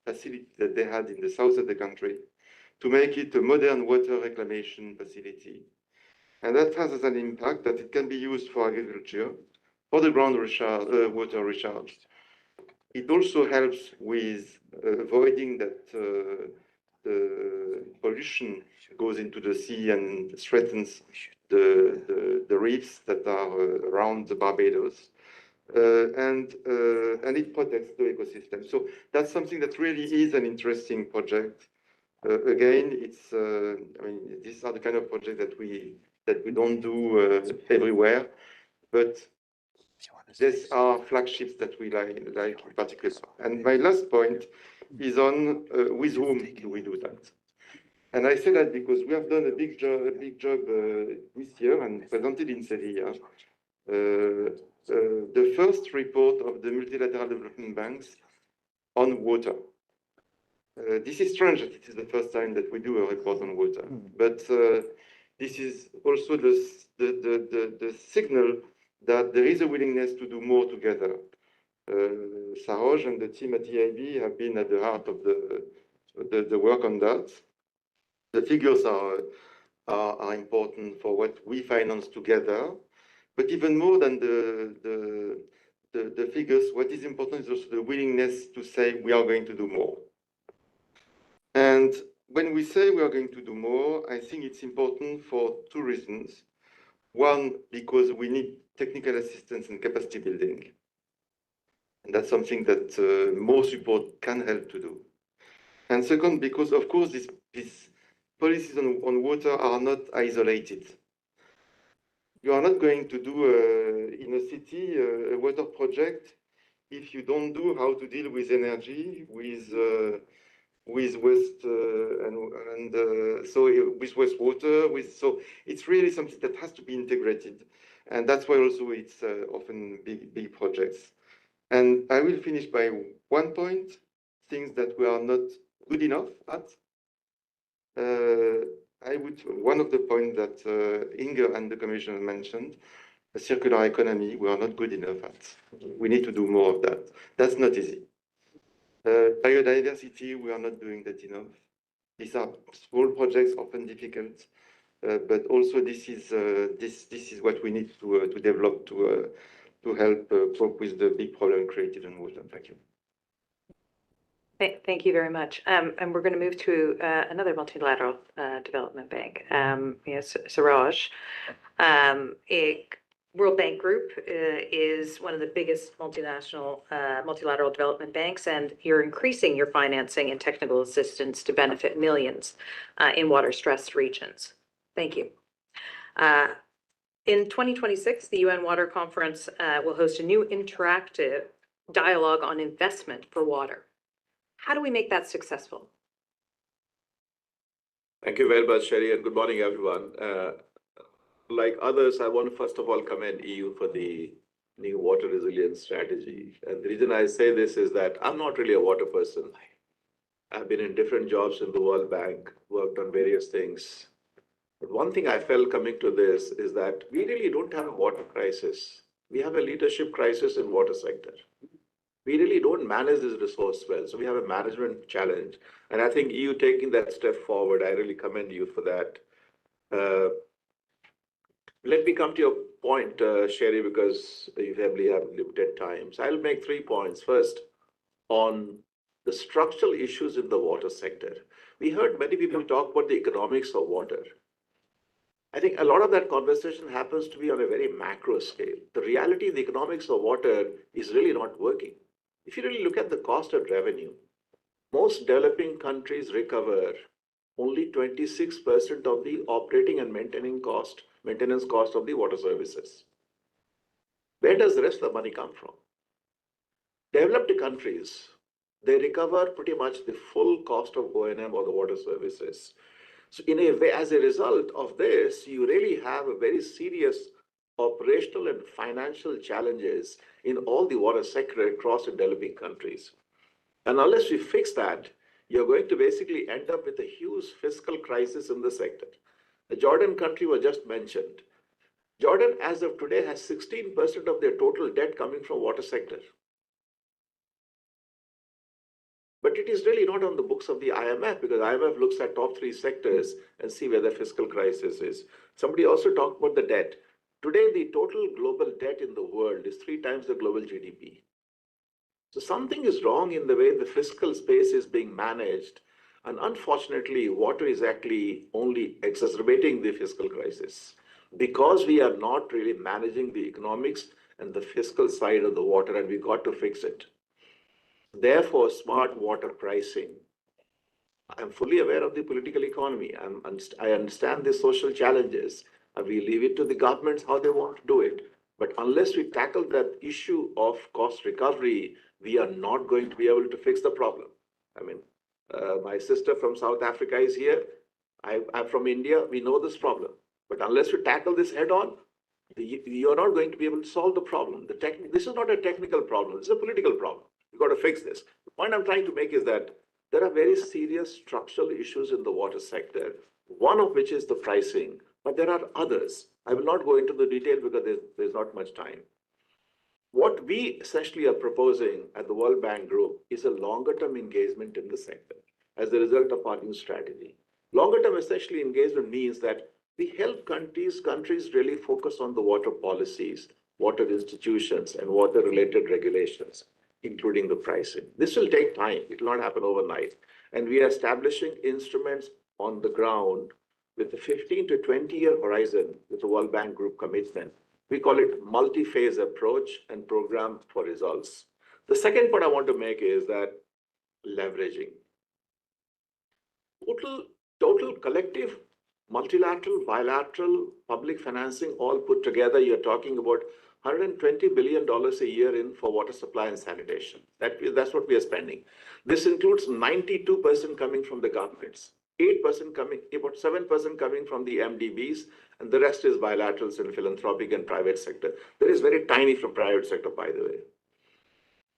facility that they had in the south of the country to make it a modern water reclamation facility. And that has as an impact that it can be used for agriculture, for the ground water recharge. It also helps with avoiding that the pollution goes into the sea and threatens the reefs that are around the Barbados. And it protects the ecosystem. So that's something that really is an interesting project. Again, it's these are the kind of projects that we don't do everywhere, but these are flagships that we like in particular. And my last point is on with whom do we do that? And I say that because we have done a big job this year and presented in Sevilla the first report of the multilateral development banks on water. This is strange that it is the first time that we do a report on water, but this is also the signal that there is a willingness to do more together. Saroj and the team at EIB have been at the heart of the work on that. The figures are important for what we finance together, but even more than the figures, what is important is also the willingness to say we are going to do more. And when we say we are going to do more, I think it's important for two reasons. One, because we need technical assistance and capacity building. And that's something that more support can help to do. And second, because of course these policies on water are not isolated. You are not going to do in a city a water project if you don't do how to deal with energy, with waste with wastewater, so it's really something that has to be integrated, and that's why also it's often big projects. And I will finish by one point: things that we are not good enough at. One of the points that Inge and the Commissioner mentioned, a circular economy, we are not good enough at. We need to do more of that. That's not easy. Biodiversity, we are not doing that enough. These are small projects, often difficult, but also this is what we need to develop to help cope with the big problem created in water. Thank you. Thank you very much. And we're going to move to another multilateral development bank, Saroj. World Bank Group is one of the biggest multilateral development banks, and you're increasing your financing and technical assistance to benefit millions in water-stressed regions. Thank you. In 2026, the UN Water Conference will host a new interactive dialogue on investment for water. How do we make that successful? Thank you very much, Sherry, and good morning, everyone. like others, I want to first of all commend EU for the new water resilience strategy. And the reason I say this is that I'm not really a water person. I've been in different jobs in the World Bank, worked on various things. But one thing I felt coming to this is that we really don't have a water crisis. We have a leadership crisis in water sector. We really don't manage this resource well. So we have a management challenge. And I think EU taking that step forward, I really commend you for that. Let me come to your point, Sherry, because you probably have limited time. So I'll make 3 points. First, on the structural issues in the water sector. We heard many people talk about the economics of water. I think a lot of that conversation happens to be on a very macro scale. The reality, the economics of water is really not working. If you really look at the cost of revenue, most developing countries recover only 26% of the operating and maintenance cost of the water services. Where does the rest of the money come from? Developed countries, they recover pretty much the full cost of O&M or the water services. So in a way, as a result of this, you really have a very serious operational and financial challenges in all the water sector across the developing countries. And unless we fix that, you're going to basically end up with a huge fiscal crisis in the sector. The Jordan country was just mentioned. Jordan, as of today, has 16% of their total debt coming from water sector. But it is really not on the books of the IMF, because IMF looks at top 3 sectors and see where the fiscal crisis is. Somebody also talked about the debt. Today, the total global debt in the world is 3 times the global GDP. So something is wrong in the way the fiscal space is being managed. And unfortunately, water is actually only exacerbating the fiscal crisis because we are not really managing the economics and the fiscal side of the water, and we got to fix it. Therefore, smart water pricing. I'm fully aware of the political economy. I understand the social challenges. We leave it to the governments how they want to do it. But unless we tackle that issue of cost recovery, we are not going to be able to fix the problem. I mean, my sister from South Africa is here. I'm from India. We know this problem. But unless we tackle this head on, you're not going to be able to solve the problem. This is not a technical problem. It's a political problem. You've got to fix this. The point I'm trying to make is that there are very serious structural issues in the water sector, one of which is the pricing, but there are others. I will not go into the detail because there's not much time. What we essentially are proposing at the World Bank Group is a longer-term engagement in the sector as a result of our new strategy. Longer-term essentially engagement means that we help countries really focus on the water policies, water institutions, and water-related regulations, including the pricing. This will take time. It will not happen overnight. And we are establishing instruments on the ground with a 15 to 20-year horizon with the World Bank Group commitment. We call it multi-phase approach and program for results. The second point I want to make is that leveraging. Total collective, multilateral, bilateral, public financing all put together, you're talking about $120 billion a year for water supply and sanitation. That's what we are spending. This includes 92% coming from the governments, 8% coming, about 7% coming from the MDBs, and the rest is bilaterals and philanthropic and private sector. There is very tiny from private sector, by the way.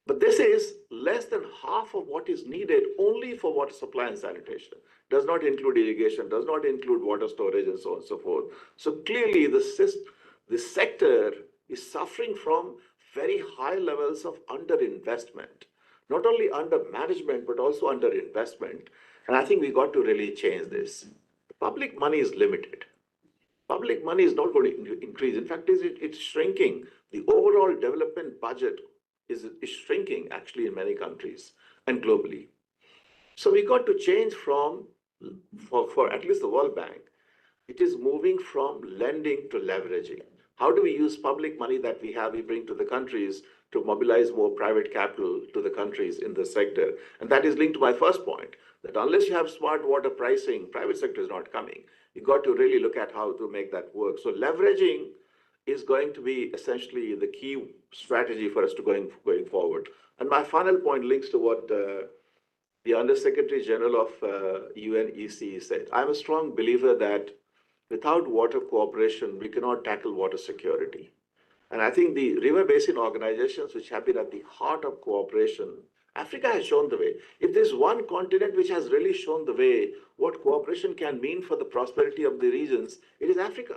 But this is less than half of what is needed only for water supply and sanitation. Does not include irrigation, does not include water storage, and so on and so forth. So clearly, the sector is suffering from very high levels of underinvestment, not only under management, but also underinvestment. And I think we got to really change this. Public money is limited. Public money is not going to increase. In fact, it's shrinking. The overall development budget is shrinking actually in many countries and globally. So we got to change from, for at least the World Bank, it is moving from lending to leveraging. How do we use public money that we bring to the countries to mobilize more private capital to the countries in the sector? And that is linked to my first point, that unless you have smart water pricing, private sector is not coming. You got to really look at how to make that work. So leveraging is going to be essentially the key strategy for us to going forward. And my final point links to what the Under Secretary General of UNEC said. I'm a strong believer that without water cooperation, we cannot tackle water security. And I think the river basin organizations, which have been at the heart of cooperation, Africa has shown the way. If there's one continent which has really shown the way what cooperation can mean for the prosperity of the regions, it is Africa,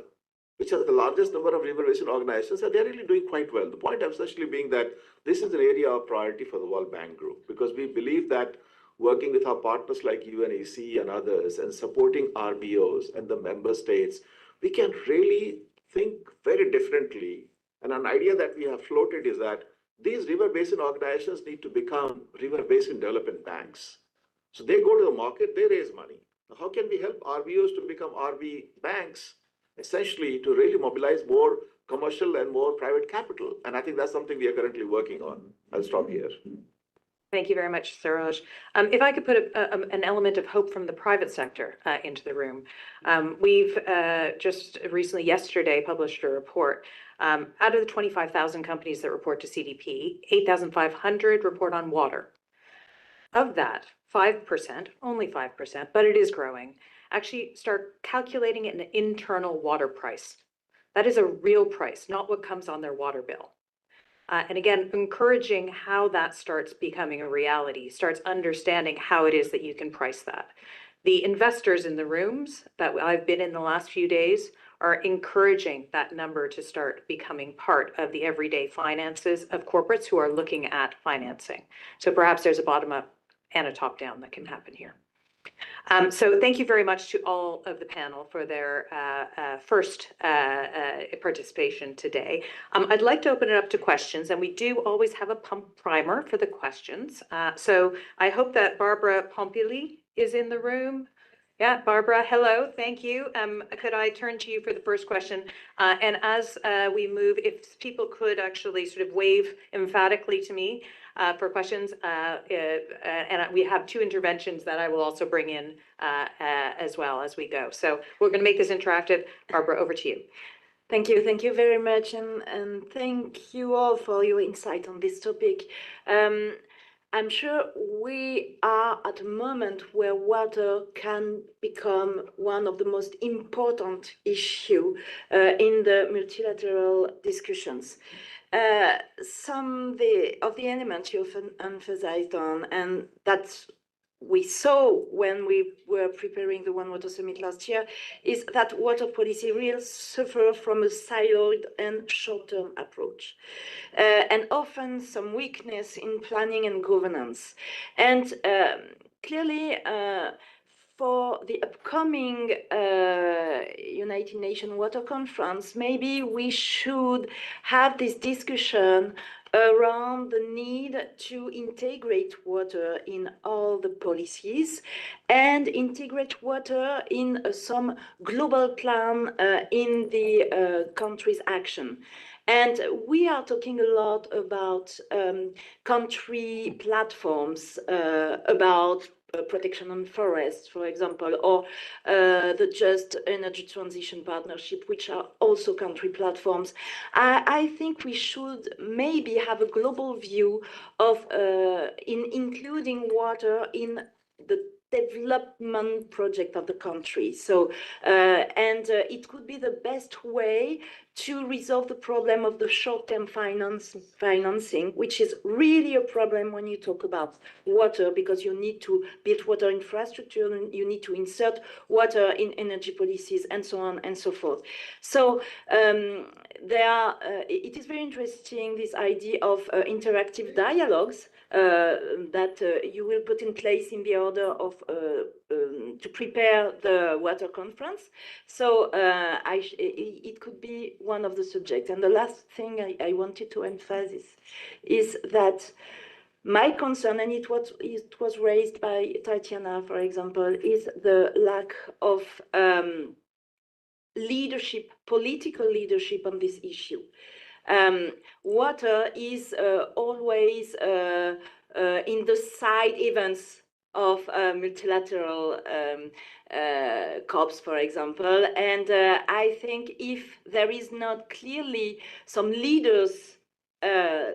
which has the largest number of river basin organizations, and they're really doing quite well. The point essentially being that this is an area of priority for the World Bank Group, because we believe that working with our partners like UNEC and others and supporting RBOs and the member states, we can really think very differently. And an idea that we have floated is that these river basin organizations need to become river basin development banks. So they go to the market, they raise money. Now, how can we help RBOs to become RB banks, essentially to really mobilize more commercial and more private capital? And I think that's something we are currently working on. I'll stop here. Thank you very much, Saroj. If I could put an element of hope from the private sector into the room. We've just recently, yesterday, published a report. Out of the 25,000 companies that report to CDP, 8,500 report on water. Of that, 5%, only 5%, but it is growing, actually start calculating an internal water price. That is a real price, not what comes on their water bill. And again, encouraging how that starts becoming a reality, starts understanding how it is that you can price that. The investors in the rooms that I've been in the last few days are encouraging that number to start becoming part of the everyday finances of corporates who are looking at financing. So perhaps there's a bottom up and a top down that can happen here. So thank you very much to all of the panel for their first participation today. I'd like to open it up to questions, and we do always have a pump primer for the questions. So I hope that Barbara Pompili is in the room. Yeah, Barbara, hello, thank you. Could I turn to you for the first question? And as we move, if people could actually sort of wave emphatically to me for questions, and we have two interventions that I will also bring in as well as we go. So we're going to make this interactive. Barbara, over to you. Thank you very much, and thank you all for your insight on this topic. I'm sure we are at a moment where water can become one of the most important issues in the multilateral discussions. Some of the elements you've emphasized on, and that's we saw when we were preparing the One Water Summit last year, is that water policy really suffers from a siloed and short-term approach, and often some weakness in planning and governance. And clearly, for the upcoming United Nations Water Conference, maybe we should have this discussion around the need to integrate water in all the policies and integrate water in some global plan in the country's action. And we are talking a lot about country platforms, about protection on forests, for example, or the Just Energy Transition Partnership, which are also country platforms. I think we should maybe have a global view of including water in the development project of the country. So, and it could be the best way to resolve the problem of the short-term financing, which is really a problem when you talk about water, because you need to build water infrastructure, and you need to insert water in energy policies, and so on and so forth. So it is very interesting, this idea of interactive dialogues that you will put in place in the order of to prepare the water conference. So it could be one of the subjects. And the last thing I wanted to emphasize is that my concern, and it was raised by Tatiana, for example, is the lack of leadership, political leadership on this issue. Water is always in the side events of multilateral COPs, for example. And I think if there is not clearly some leaders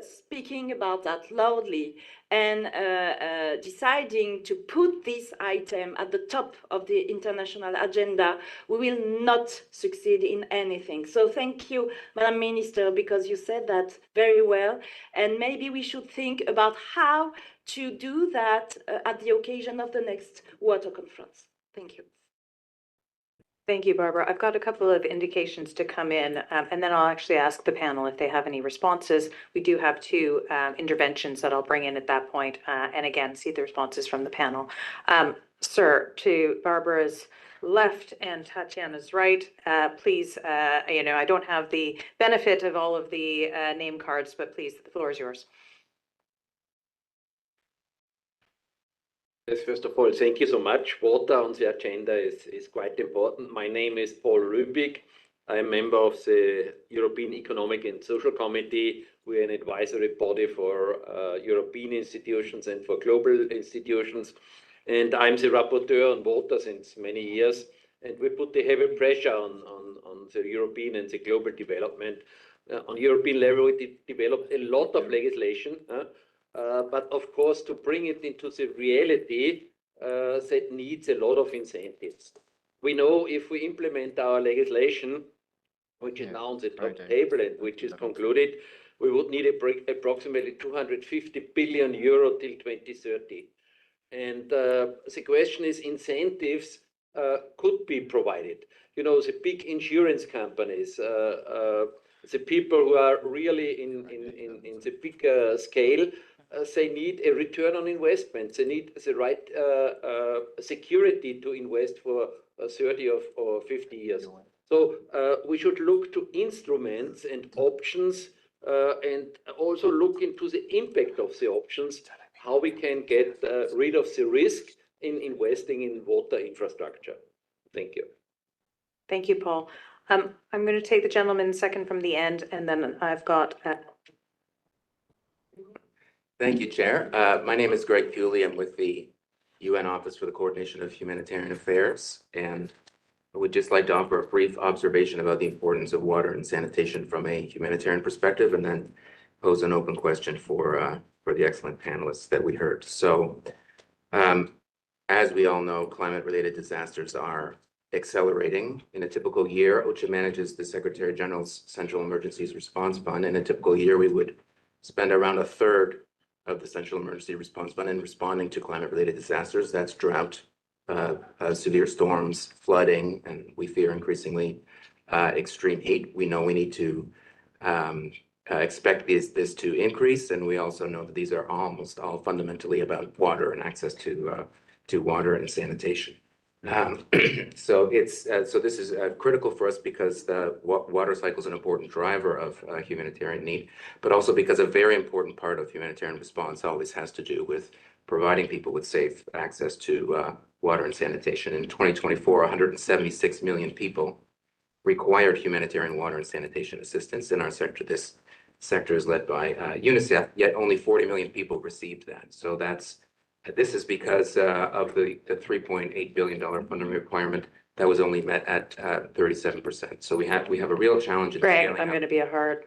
speaking about that loudly and deciding to put this item at the top of the international agenda, we will not succeed in anything. So thank you, Madam Minister, because you said that very well. And maybe we should think about how to do that at the occasion of the next water conference. Thank you. Thank you, Barbara. I've got a couple of indications to come in, and then I'll actually ask the panel if they have any responses. We do have two interventions that I'll bring in at that point, and again, see the responses from the panel. Sir, to Barbara's left and Tatiana's right, please, I don't have the benefit of all of the name cards, but please, the floor is yours. Yes, first of all, thank you so much. Water on the agenda is quite important. My name is Paul Rübig. I'm a member of the European Economic and Social Committee. We're an advisory body for European institutions and for global institutions. And I'm the rapporteur on water since many years. And we put the heavy pressure on the European and the global development. On European level, we developed a lot of legislation. But of course, to bring it into the reality, that needs a lot of incentives. We know if we implement our legislation, which is now on the top table and which is concluded, we would need approximately 250 billion euro till 2030. And the question is, incentives could be provided. You know, the big insurance companies, the people who are really in the big scale, they need a return on investment. They need the right security to invest for 30 or 50 years. So we should look to instruments and options and also look into the impact of the options, how we can get rid of the risk in investing in water infrastructure. Thank you. Thank you, Paul. I'm going to take the gentleman second from the end, and then I've got... Thank you, Chair. My name is Greg Pewley. I'm with the UN Office for the Coordination of Humanitarian Affairs, and I would just like to offer a brief observation about the importance of water and sanitation from a humanitarian perspective, and then pose an open question for the excellent panelists that we heard. So, as we all know, climate-related disasters are accelerating. In a typical year, OCHA manages the Secretary General's Central Emergencies Response Fund. In a typical year, we would spend around a third of the Central Emergency Response Fund in responding to climate-related disasters. That's drought, severe storms, flooding, and we fear increasingly extreme heat. We know we need to expect this to increase, and we also know that these are almost all fundamentally about water and access to water and sanitation. So this is critical for us because the water cycle is an important driver of humanitarian need, but also because a very important part of humanitarian response always has to do with providing people with safe access to water and sanitation. In 2024, 176 million people required humanitarian water and sanitation assistance in our sector. This sector is led by UNICEF, yet only 40 million people received that. So this is because of the $3.8 billion funding requirement that was only met at 37%. So we have a real challenge in Greg, scaling I'm up. going to be a hard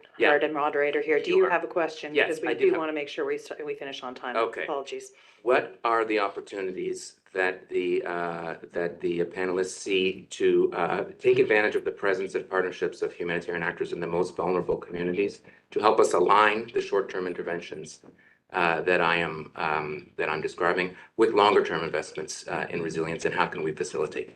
moderator here. Do you Sure. have a question? Yes, Because we I do want to make sure we finish on time. Okay. Apologies. What are the opportunities that the panelists see to take advantage of the presence and partnerships of humanitarian actors in the most vulnerable communities to help us align the short-term interventions that I'm describing with longer-term investments in resilience, and how can we facilitate?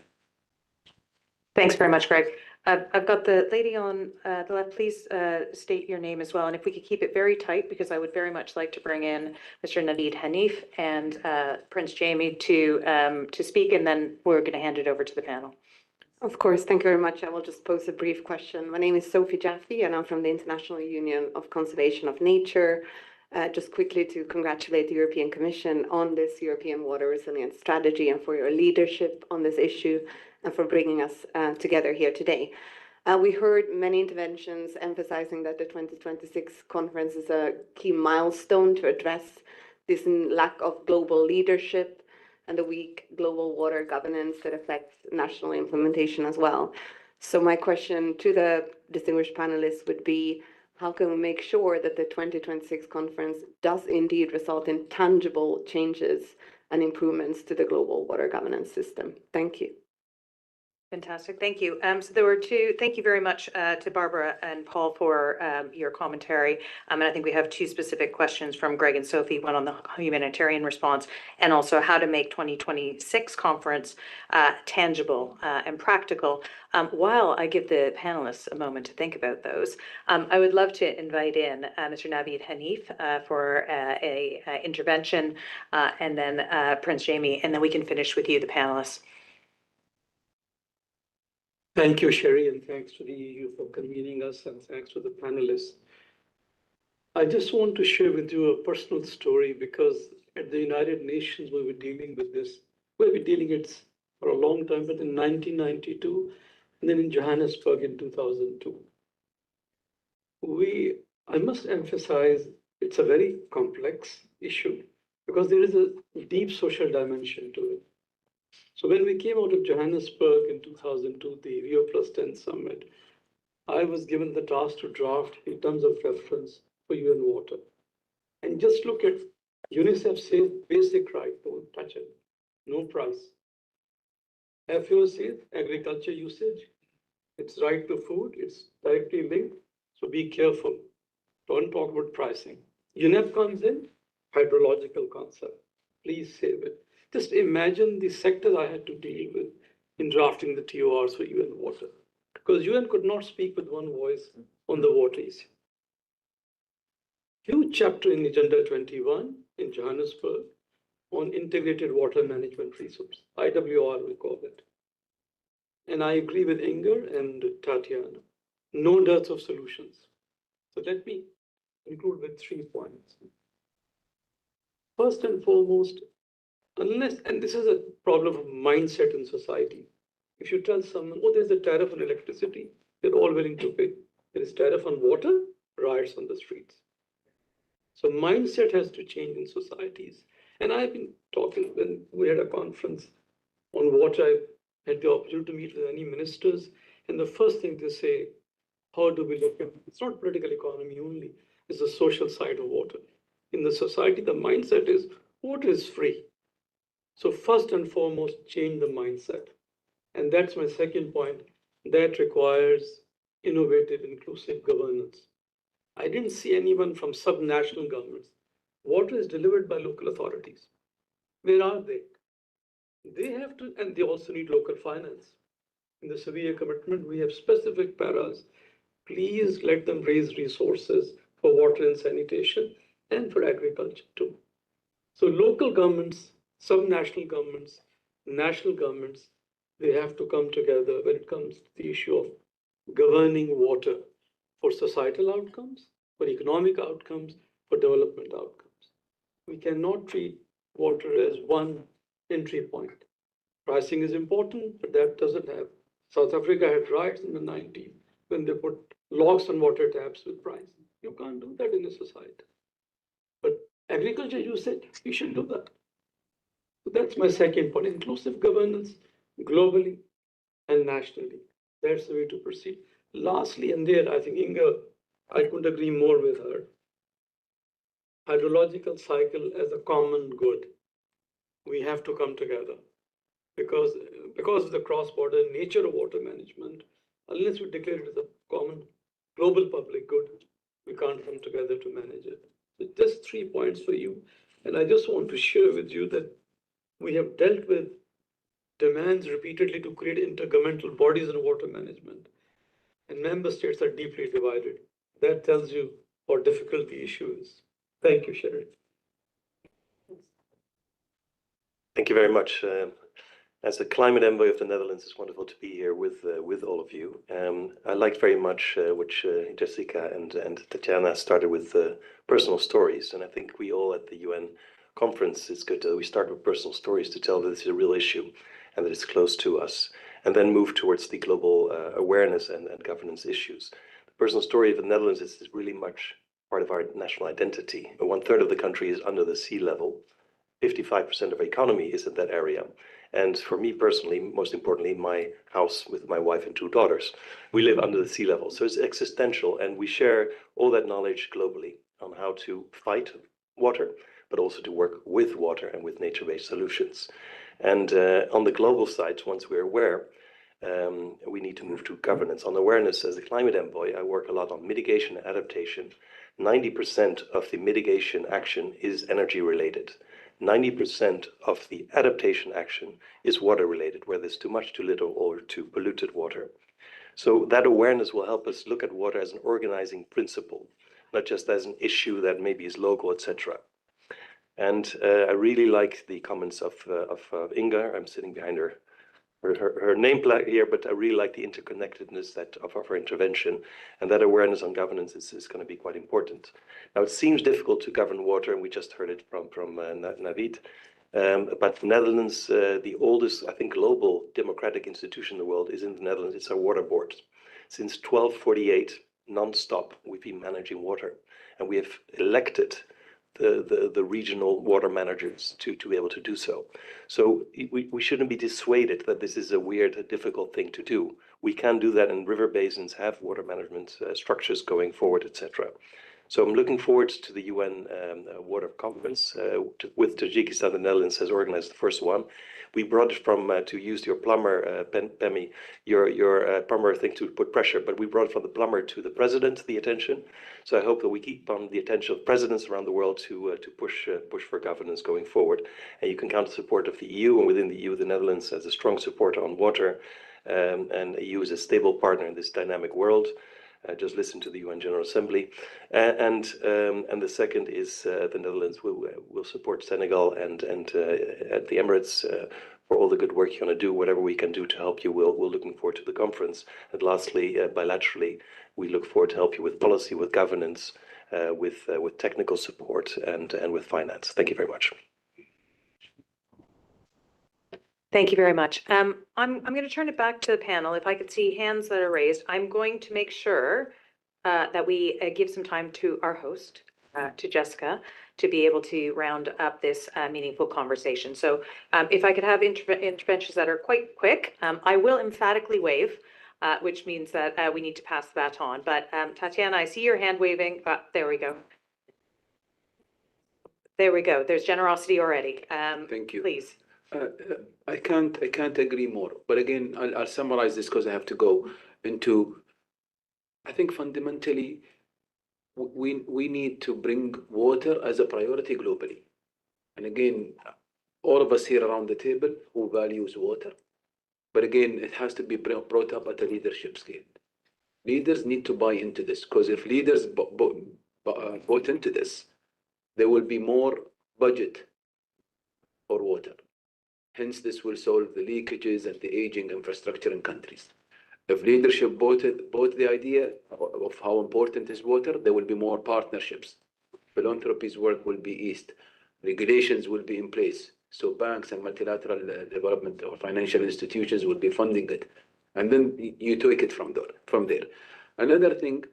Thanks very much, Greg. I've got the lady on the left. Please state your name as well, and if we could keep it very tight, because I would very much like to bring in Mr. Naveed Hanif and Prince Jamie to speak, and then we're going to hand it over to the panel. Of course, thank you very much. I will just pose a brief question. My name is Sophie Jaffe, and I'm from the International Union of Conservation of Nature. Just quickly to congratulate the European Commission on this European Water Resilience Strategy and for your leadership on this issue and for bringing us together here today. We heard many interventions emphasizing that the 2026 conference is a key milestone to address this lack of global leadership and the weak global water governance that affects national implementation as well. So my question to the distinguished panelists would be, how can we make sure that the 2026 conference does indeed result in tangible changes and improvements to the global water governance system? Thank you. Fantastic, thank you. So there were two, thank you very much to Barbara and Paul for your commentary. And I think we have two specific questions from Greg and Sophie, one on the humanitarian response and also how to make 2026 conference tangible and practical. While I give the panelists a moment to think about those, I would love to invite in Mr. Naveed Hanif for a intervention and then Prince Jamie, and then we can finish with you, the panelists. Thank you, Sherry, and thanks to the EU for convening us, and thanks to the panelists. I just want to share with you a personal story because at the United Nations, we were dealing with this. We've been dealing it for a long time, but in 1992, and then in Johannesburg in 2002. I must emphasize, it's a very complex issue because there is a deep social dimension to it. So when we came out of Johannesburg in 2002, the Rio Plus 10 summit, I was given the task to draft in terms of reference for UN water. And just look at UNICEF says basic right, don't touch it, no price. FAO says agriculture usage, it's right to food, it's directly linked, so be careful. Don't talk about pricing. UNEP comes in, hydrological concept, please save it. Just imagine the sectors I had to deal with in drafting the TORs for UN water, because UN could not speak with one voice on the water issue. Huge chapter in Agenda 21 in Johannesburg on integrated water management resource, IWR we call it. And I agree with Inger and Tatiana, no dearth of solutions. So let me conclude with 3 points. First and foremost, unless, and this is a problem of mindset in society. If you tell someone, oh, there's a tariff on electricity, they're all willing to pay. There is tariff on water, riots on the streets. So mindset has to change in societies. And I've been talking when we had a conference on water, I had the opportunity to meet with many ministers. And the first thing they say, how do we look at, it's not political economy only, it's the social side of water. In the society, the mindset is water is free. So first and foremost, change the mindset. And that's my second point. That requires innovative, inclusive governance. I didn't see anyone from subnational governments. Water is delivered by local authorities. Where are they? They have to, and they also need local finance. In the severe commitment, we have specific paras. Please let them raise resources for water and sanitation and for agriculture too. So local governments, subnational governments, national governments, they have to come together when it comes to the issue of governing water for societal outcomes, for economic outcomes, for development outcomes. We cannot treat water as one entry point. Pricing is important, but that doesn't have. South Africa had riots in the 90s when they put locks on water taps with pricing. You can't do that in a society. But agriculture, you said you should do that. So that's my second point, inclusive governance globally and nationally. That's the way to proceed. Lastly, and there, I think Inga, I couldn't agree more with her. Hydrological cycle as a common good. We have to come together because of the cross-border nature of water management, unless we declare it as a common global public good, we can't come together to manage it. So just 3 points for you. And I just want to share with you that we have dealt with demands repeatedly to create intergovernmental bodies in water management. And member states are deeply divided. That tells you how difficult the issue is. Thank you, Sherry. Thank you very much. As the climate envoy of the Netherlands, it's wonderful to be here with all of you. I liked very much which Jessika and Tatiana started with personal stories. And I think we all at the UN conference, it's good that we start with personal stories to tell that this is a real issue and that it's close to us, and then move towards the global awareness and governance issues. The personal story of the Netherlands is really much part of our national identity. 1/3 of the country is under the sea level. 55% of our economy is in that area. And for me personally, most importantly, my house with my wife and two daughters, we live under the sea level. So it's existential, and we share all that knowledge globally on how to fight water, but also to work with water and with nature-based solutions. And on the global side, once we're aware, we need to move to governance. On awareness, as a climate envoy, I work a lot on mitigation and adaptation. 90% of the mitigation action is energy related. 90% of the adaptation action is water related, where there's too much, too little, or too polluted water. So that awareness will help us look at water as an organizing principle, not just as an issue that maybe is local, etc. And I really like the comments of Inga. I'm sitting behind her nameplate here, but I really like the interconnectedness of her intervention, and that awareness on governance is going to be quite important. Now, it seems difficult to govern water, and we just heard it from Navid. But the Netherlands, the oldest, I think, global democratic institution in the world is in the Netherlands. It's our water board. Since 1248, non-stop, we've been managing water, and we have elected the regional water managers to be able to do so. So we shouldn't be dissuaded that this is a weird, difficult thing to do. We can do that, and river basins have water management structures going forward, etc. So I'm looking forward to the UN Water Conference with Tajikistan. The Netherlands has organized the first one. We brought it from, to use your plumber, Pemi, your plumber thing to put pressure, but we brought it from the plumber to the president, the attention. So I hope that we keep on the attention of presidents around the world to push for governance going forward. And you can count the support of the EU, and within the EU, the Netherlands has a strong supporter on water, and the EU is a stable partner in this dynamic world. Just listen to the UN General Assembly. And the second is the Netherlands will support Senegal and the Emirates for all the good work you're going to do. Whatever we can do to help you, we're looking forward to the conference. And lastly, bilaterally, we look forward to help you with policy, with governance, with technical support, and with finance. Thank you very much. Thank you very much. I'm going to turn it back to the panel. If I could see hands that are raised, I'm going to make sure that we give some time to our host, to Jessika, to be able to round up this meaningful conversation. So if I could have interventions that are quite quick, I will emphatically wave, which means that we need to pass the baton. But Tatiana, I see your hand waving. There we go. There we go. There's generosity already. Thank you. Please. I can't agree more. But again, I'll summarize this because I have to go into. I think fundamentally, we need to bring water as a priority globally. And again, all of us here around the table who values water. But again, it has to be brought up at a leadership scale. Leaders need to buy into this, because if leaders bought into this, there will be more budget for water. Hence, this will solve the leakages and the aging infrastructure in countries. If leadership bought the idea of how important is water, there will be more partnerships. Philanthropy's work will be eased. Regulations will be in place. So banks and multilateral development or financial institutions will be funding it. And then you take it from there. Another thing,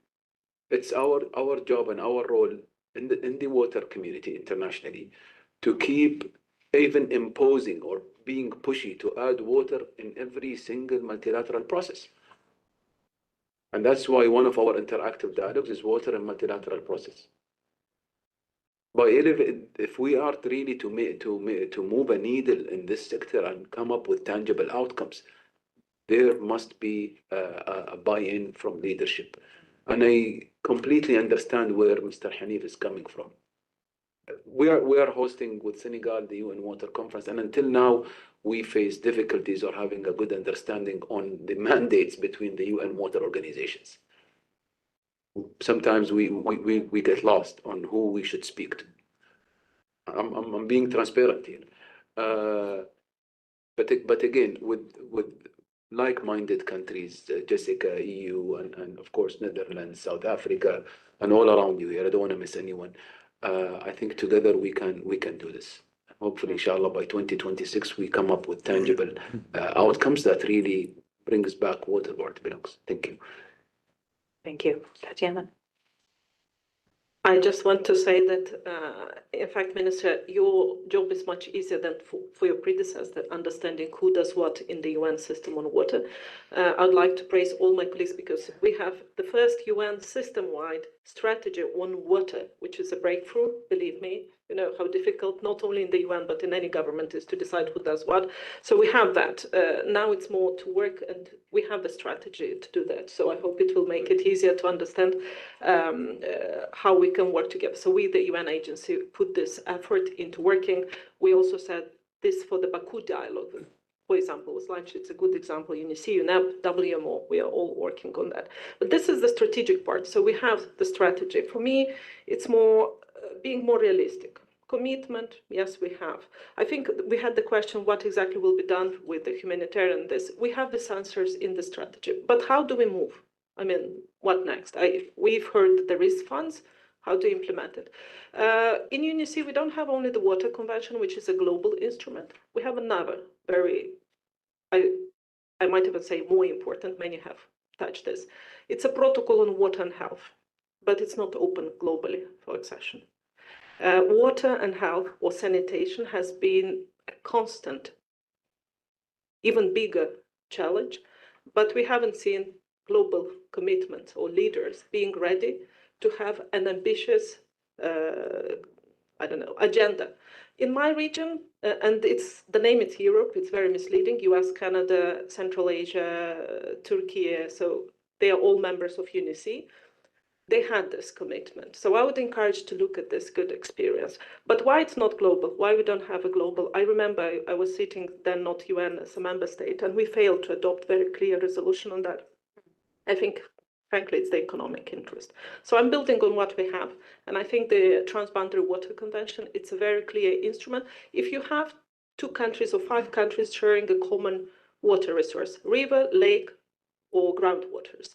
it's our job and our role in the water community internationally to keep even imposing or being pushy to add water in every single multilateral process. And that's why one of our interactive dialogues is water and multilateral process. If we are really to move a needle in this sector and come up with tangible outcomes, there must be a buy-in from leadership. And I completely understand where Mr. Hanif is coming from. We are hosting with Senegal the UN Water Conference, and until now we face difficulties or having a good understanding on the mandates between the UN water organizations. Sometimes we get lost on who we should speak to. I'm being transparent here, but again with like-minded countries, Jessika, EU, and of course Netherlands, South Africa, and all around you here. I don't want to miss anyone. I think together we can do this. Hopefully, inshallah, by 2026 we come up with tangible outcomes that really brings back water where it belongs. Thank you. Thank you. Tatiana? I just want to say that, in fact, Minister, your job is much easier than for your predecessor, understanding who does what in the UN system on water. I'd like to praise all my colleagues because we have the first UN system-wide strategy on water, which is a breakthrough, believe me. You know how difficult, not only in the UN, but in any government, is to decide who does what. So we have that. Now it's more to work, and we have a strategy to do that. So I hope it will make it easier to understand how we can work together. So we, the UN agency, put this effort into working. We also said this for the Baku dialogue, for example, was launched. It's a good example. UNICE, UNEP, WMO, we are all working on that. But this is the strategic part. So we have the strategy. For me, it's more being more realistic. Commitment, yes, we have. I think we had the question, what exactly will be done with the humanitarian this? We have these answers in the strategy, but how do we move? I mean, what next? We've heard that there is funds. How to implement it? In UNICE, we don't have only the Water Convention, which is a global instrument. We have another very, I might even say more important, many have touched this. It's a protocol on water and health, but it's not open globally for accession. Water and health or sanitation has been a constant, even bigger challenge, but we haven't seen global commitment or leaders being ready to have an ambitious, agenda. In my region, and it's the name is Europe, it's very misleading, US, Canada, Central Asia, Turkey, so they are all members of UNICE. They had this commitment. So I would encourage to look at this good experience. But why it's not global? Why we don't have a global? I remember I was sitting then not UN as a member state, and we failed to adopt very clear resolution on that. I think, frankly, it's the economic interest. So I'm building on what we have. And I think the Transboundary Water Convention, it's a very clear instrument. If you have 2 countries or 5 countries sharing a common water resource, river, lake, or groundwaters,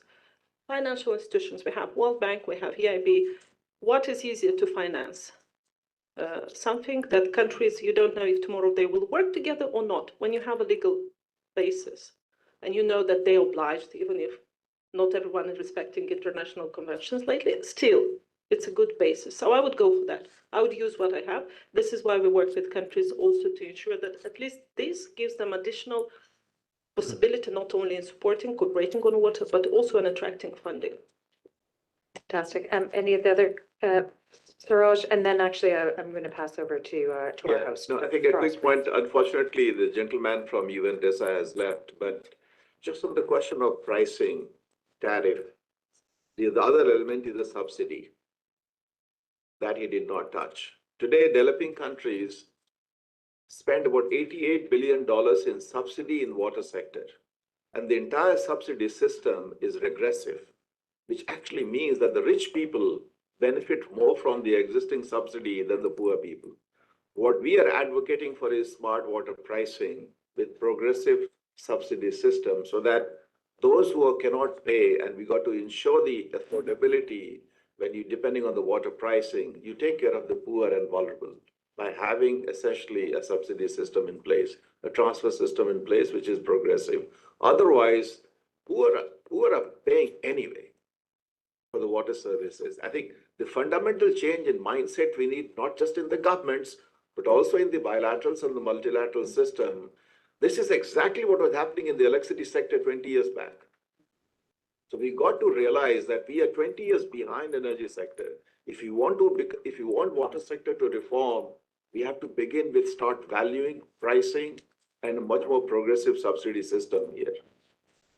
financial institutions, we have World Bank, we have EIB. What is easier to finance? Something that countries, you don't know if tomorrow they will work together or not. When you have a legal basis and you know that they are obliged, even if not everyone is respecting international conventions lately, still, it's a good basis. So I would go for that. I would use what I have. This is why we work with countries also to ensure that at least this gives them additional possibility, not only in supporting, cooperating on water, but also in attracting funding. Fantastic. Any of the other, Suraj, and then actually I'm going to pass over to our host. No, I think a quick point. Unfortunately, the gentleman from UNDESA has left, but just on the question of pricing, tariff, the other element is the subsidy that he did not touch. Today, developing countries spend about $88 billion in subsidy in water sector, and the entire subsidy system is regressive, which actually means that the rich people benefit more from the existing subsidy than the poor people. What we are advocating for is smart water pricing with progressive subsidy system so that those who cannot pay, and we got to ensure the affordability when you, depending on the water pricing, you take care of the poor and vulnerable by having essentially a subsidy system in place, a transfer system in place, which is progressive. Otherwise, poor are paying anyway for the water services. I think the fundamental change in mindset we need, not just in the governments, but also in the bilaterals and the multilateral system. This is exactly what was happening in the electricity sector 20 years back. So we got to realize that we are 20 years behind energy sector. If you want water sector to reform, we have to begin with start valuing, pricing, and a much more progressive subsidy system here.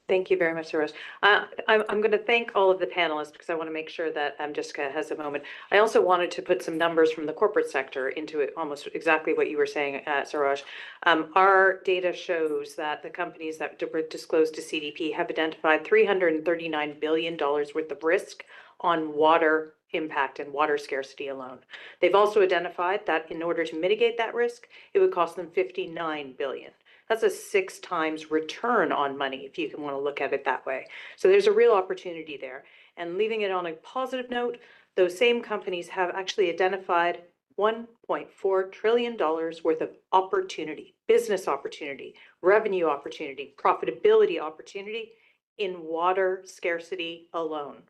Thank you very much, Suraj. I'm going to thank all of the panelists because I want to make sure that Jessica has a moment. I also wanted to put some numbers from the corporate sector into it, almost exactly what you were saying, Suraj. Our data shows that the companies that were disclosed to CDP have identified $339 billion worth of risk on water impact and water scarcity alone. They've also identified that in order to mitigate that risk, it would cost them $59 billion. That's a 6 times return on money, if you can want to look at it that way. So there's a real opportunity there. And leaving it on a positive note, those same companies have actually identified $1.4 trillion worth of opportunity, business opportunity, revenue opportunity, profitability opportunity in water scarcity alone.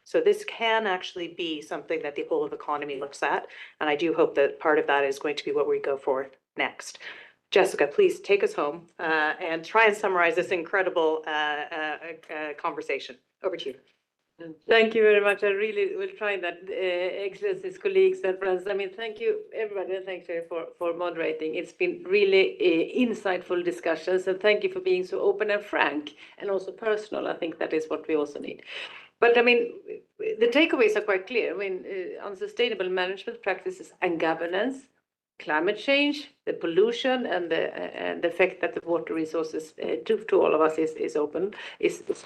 So this can actually be something that the whole of economy looks at. And I do hope that part of that is going to be what we go for next. Jessika, please take us home and try and summarize this incredible conversation. Over to you. Thank you very much. I really will try that, Excellencies, colleagues and friends. I mean, thank you, everybody, and thanks for moderating. It's been really insightful discussions, and thank you for being so open and frank and also personal. I think that is what we also need. But I mean, the takeaways are quite clear. I mean, unsustainable management practices and governance, climate change, the pollution, and the effect that the water resources do to all of us is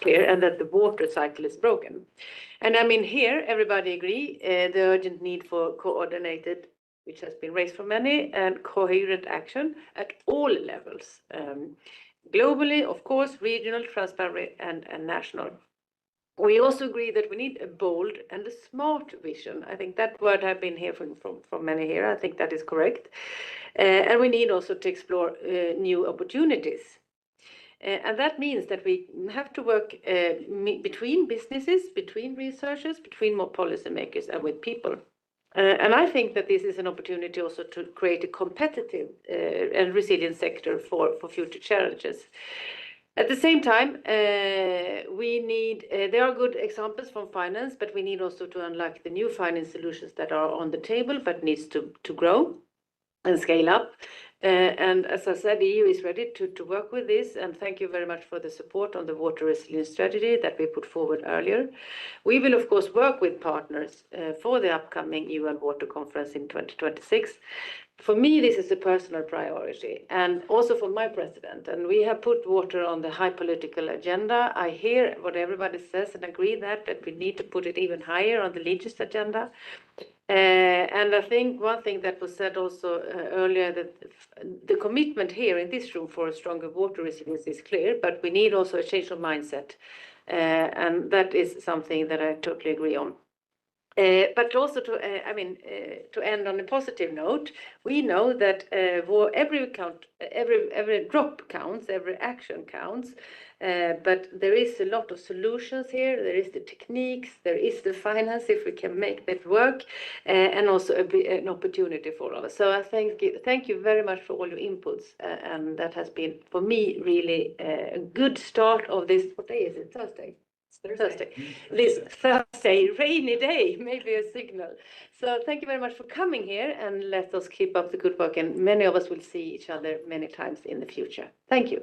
clear, and that the water cycle is broken. And I mean, here everybody agree the urgent need for coordinated, which has been raised for many, and coherent action at all levels, globally, of course, regional, transparent, and national. We also agree that we need a bold and a smart vision. I think that word I've been hearing from many here. I think that is correct. And we need also to explore new opportunities. And that means that we have to work between businesses, between researchers, between more policymakers, and with people. And I think that this is an opportunity also to create a competitive and resilient sector for future challenges. At the same time, we need, there are good examples from finance, but we need also to unlock the new finance solutions that are on the table, but needs to grow and scale up. And as I said, the EU is ready to work with this. And thank you very much for the support on the water resilience strategy that we put forward earlier. We will, of course, work with partners for the upcoming UN Water Conference in 2026. For me, this is a personal priority, and also for my president. And we have put water on the high political agenda. I hear what everybody says and agree that we need to put it even higher on the leaders' agenda. And I think one thing that was said also earlier, that the commitment here in this room for a stronger water resilience is clear, but we need also a change of mindset. And that is something that I totally agree on. But also to end on a positive note, we know that every drop counts, every action counts. But there is a lot of solutions here. There is the techniques, there is the finance, if we can make that work, and also an opportunity for all of us. So I thank you very much for all your inputs, and that has been for me really a good start of this. What day is it? Thursday. Thursday. This Thursday, rainy day, maybe a signal. So thank you very much for coming here, and let us keep up the good work. And many of us will see each other many times in the future. Thank you.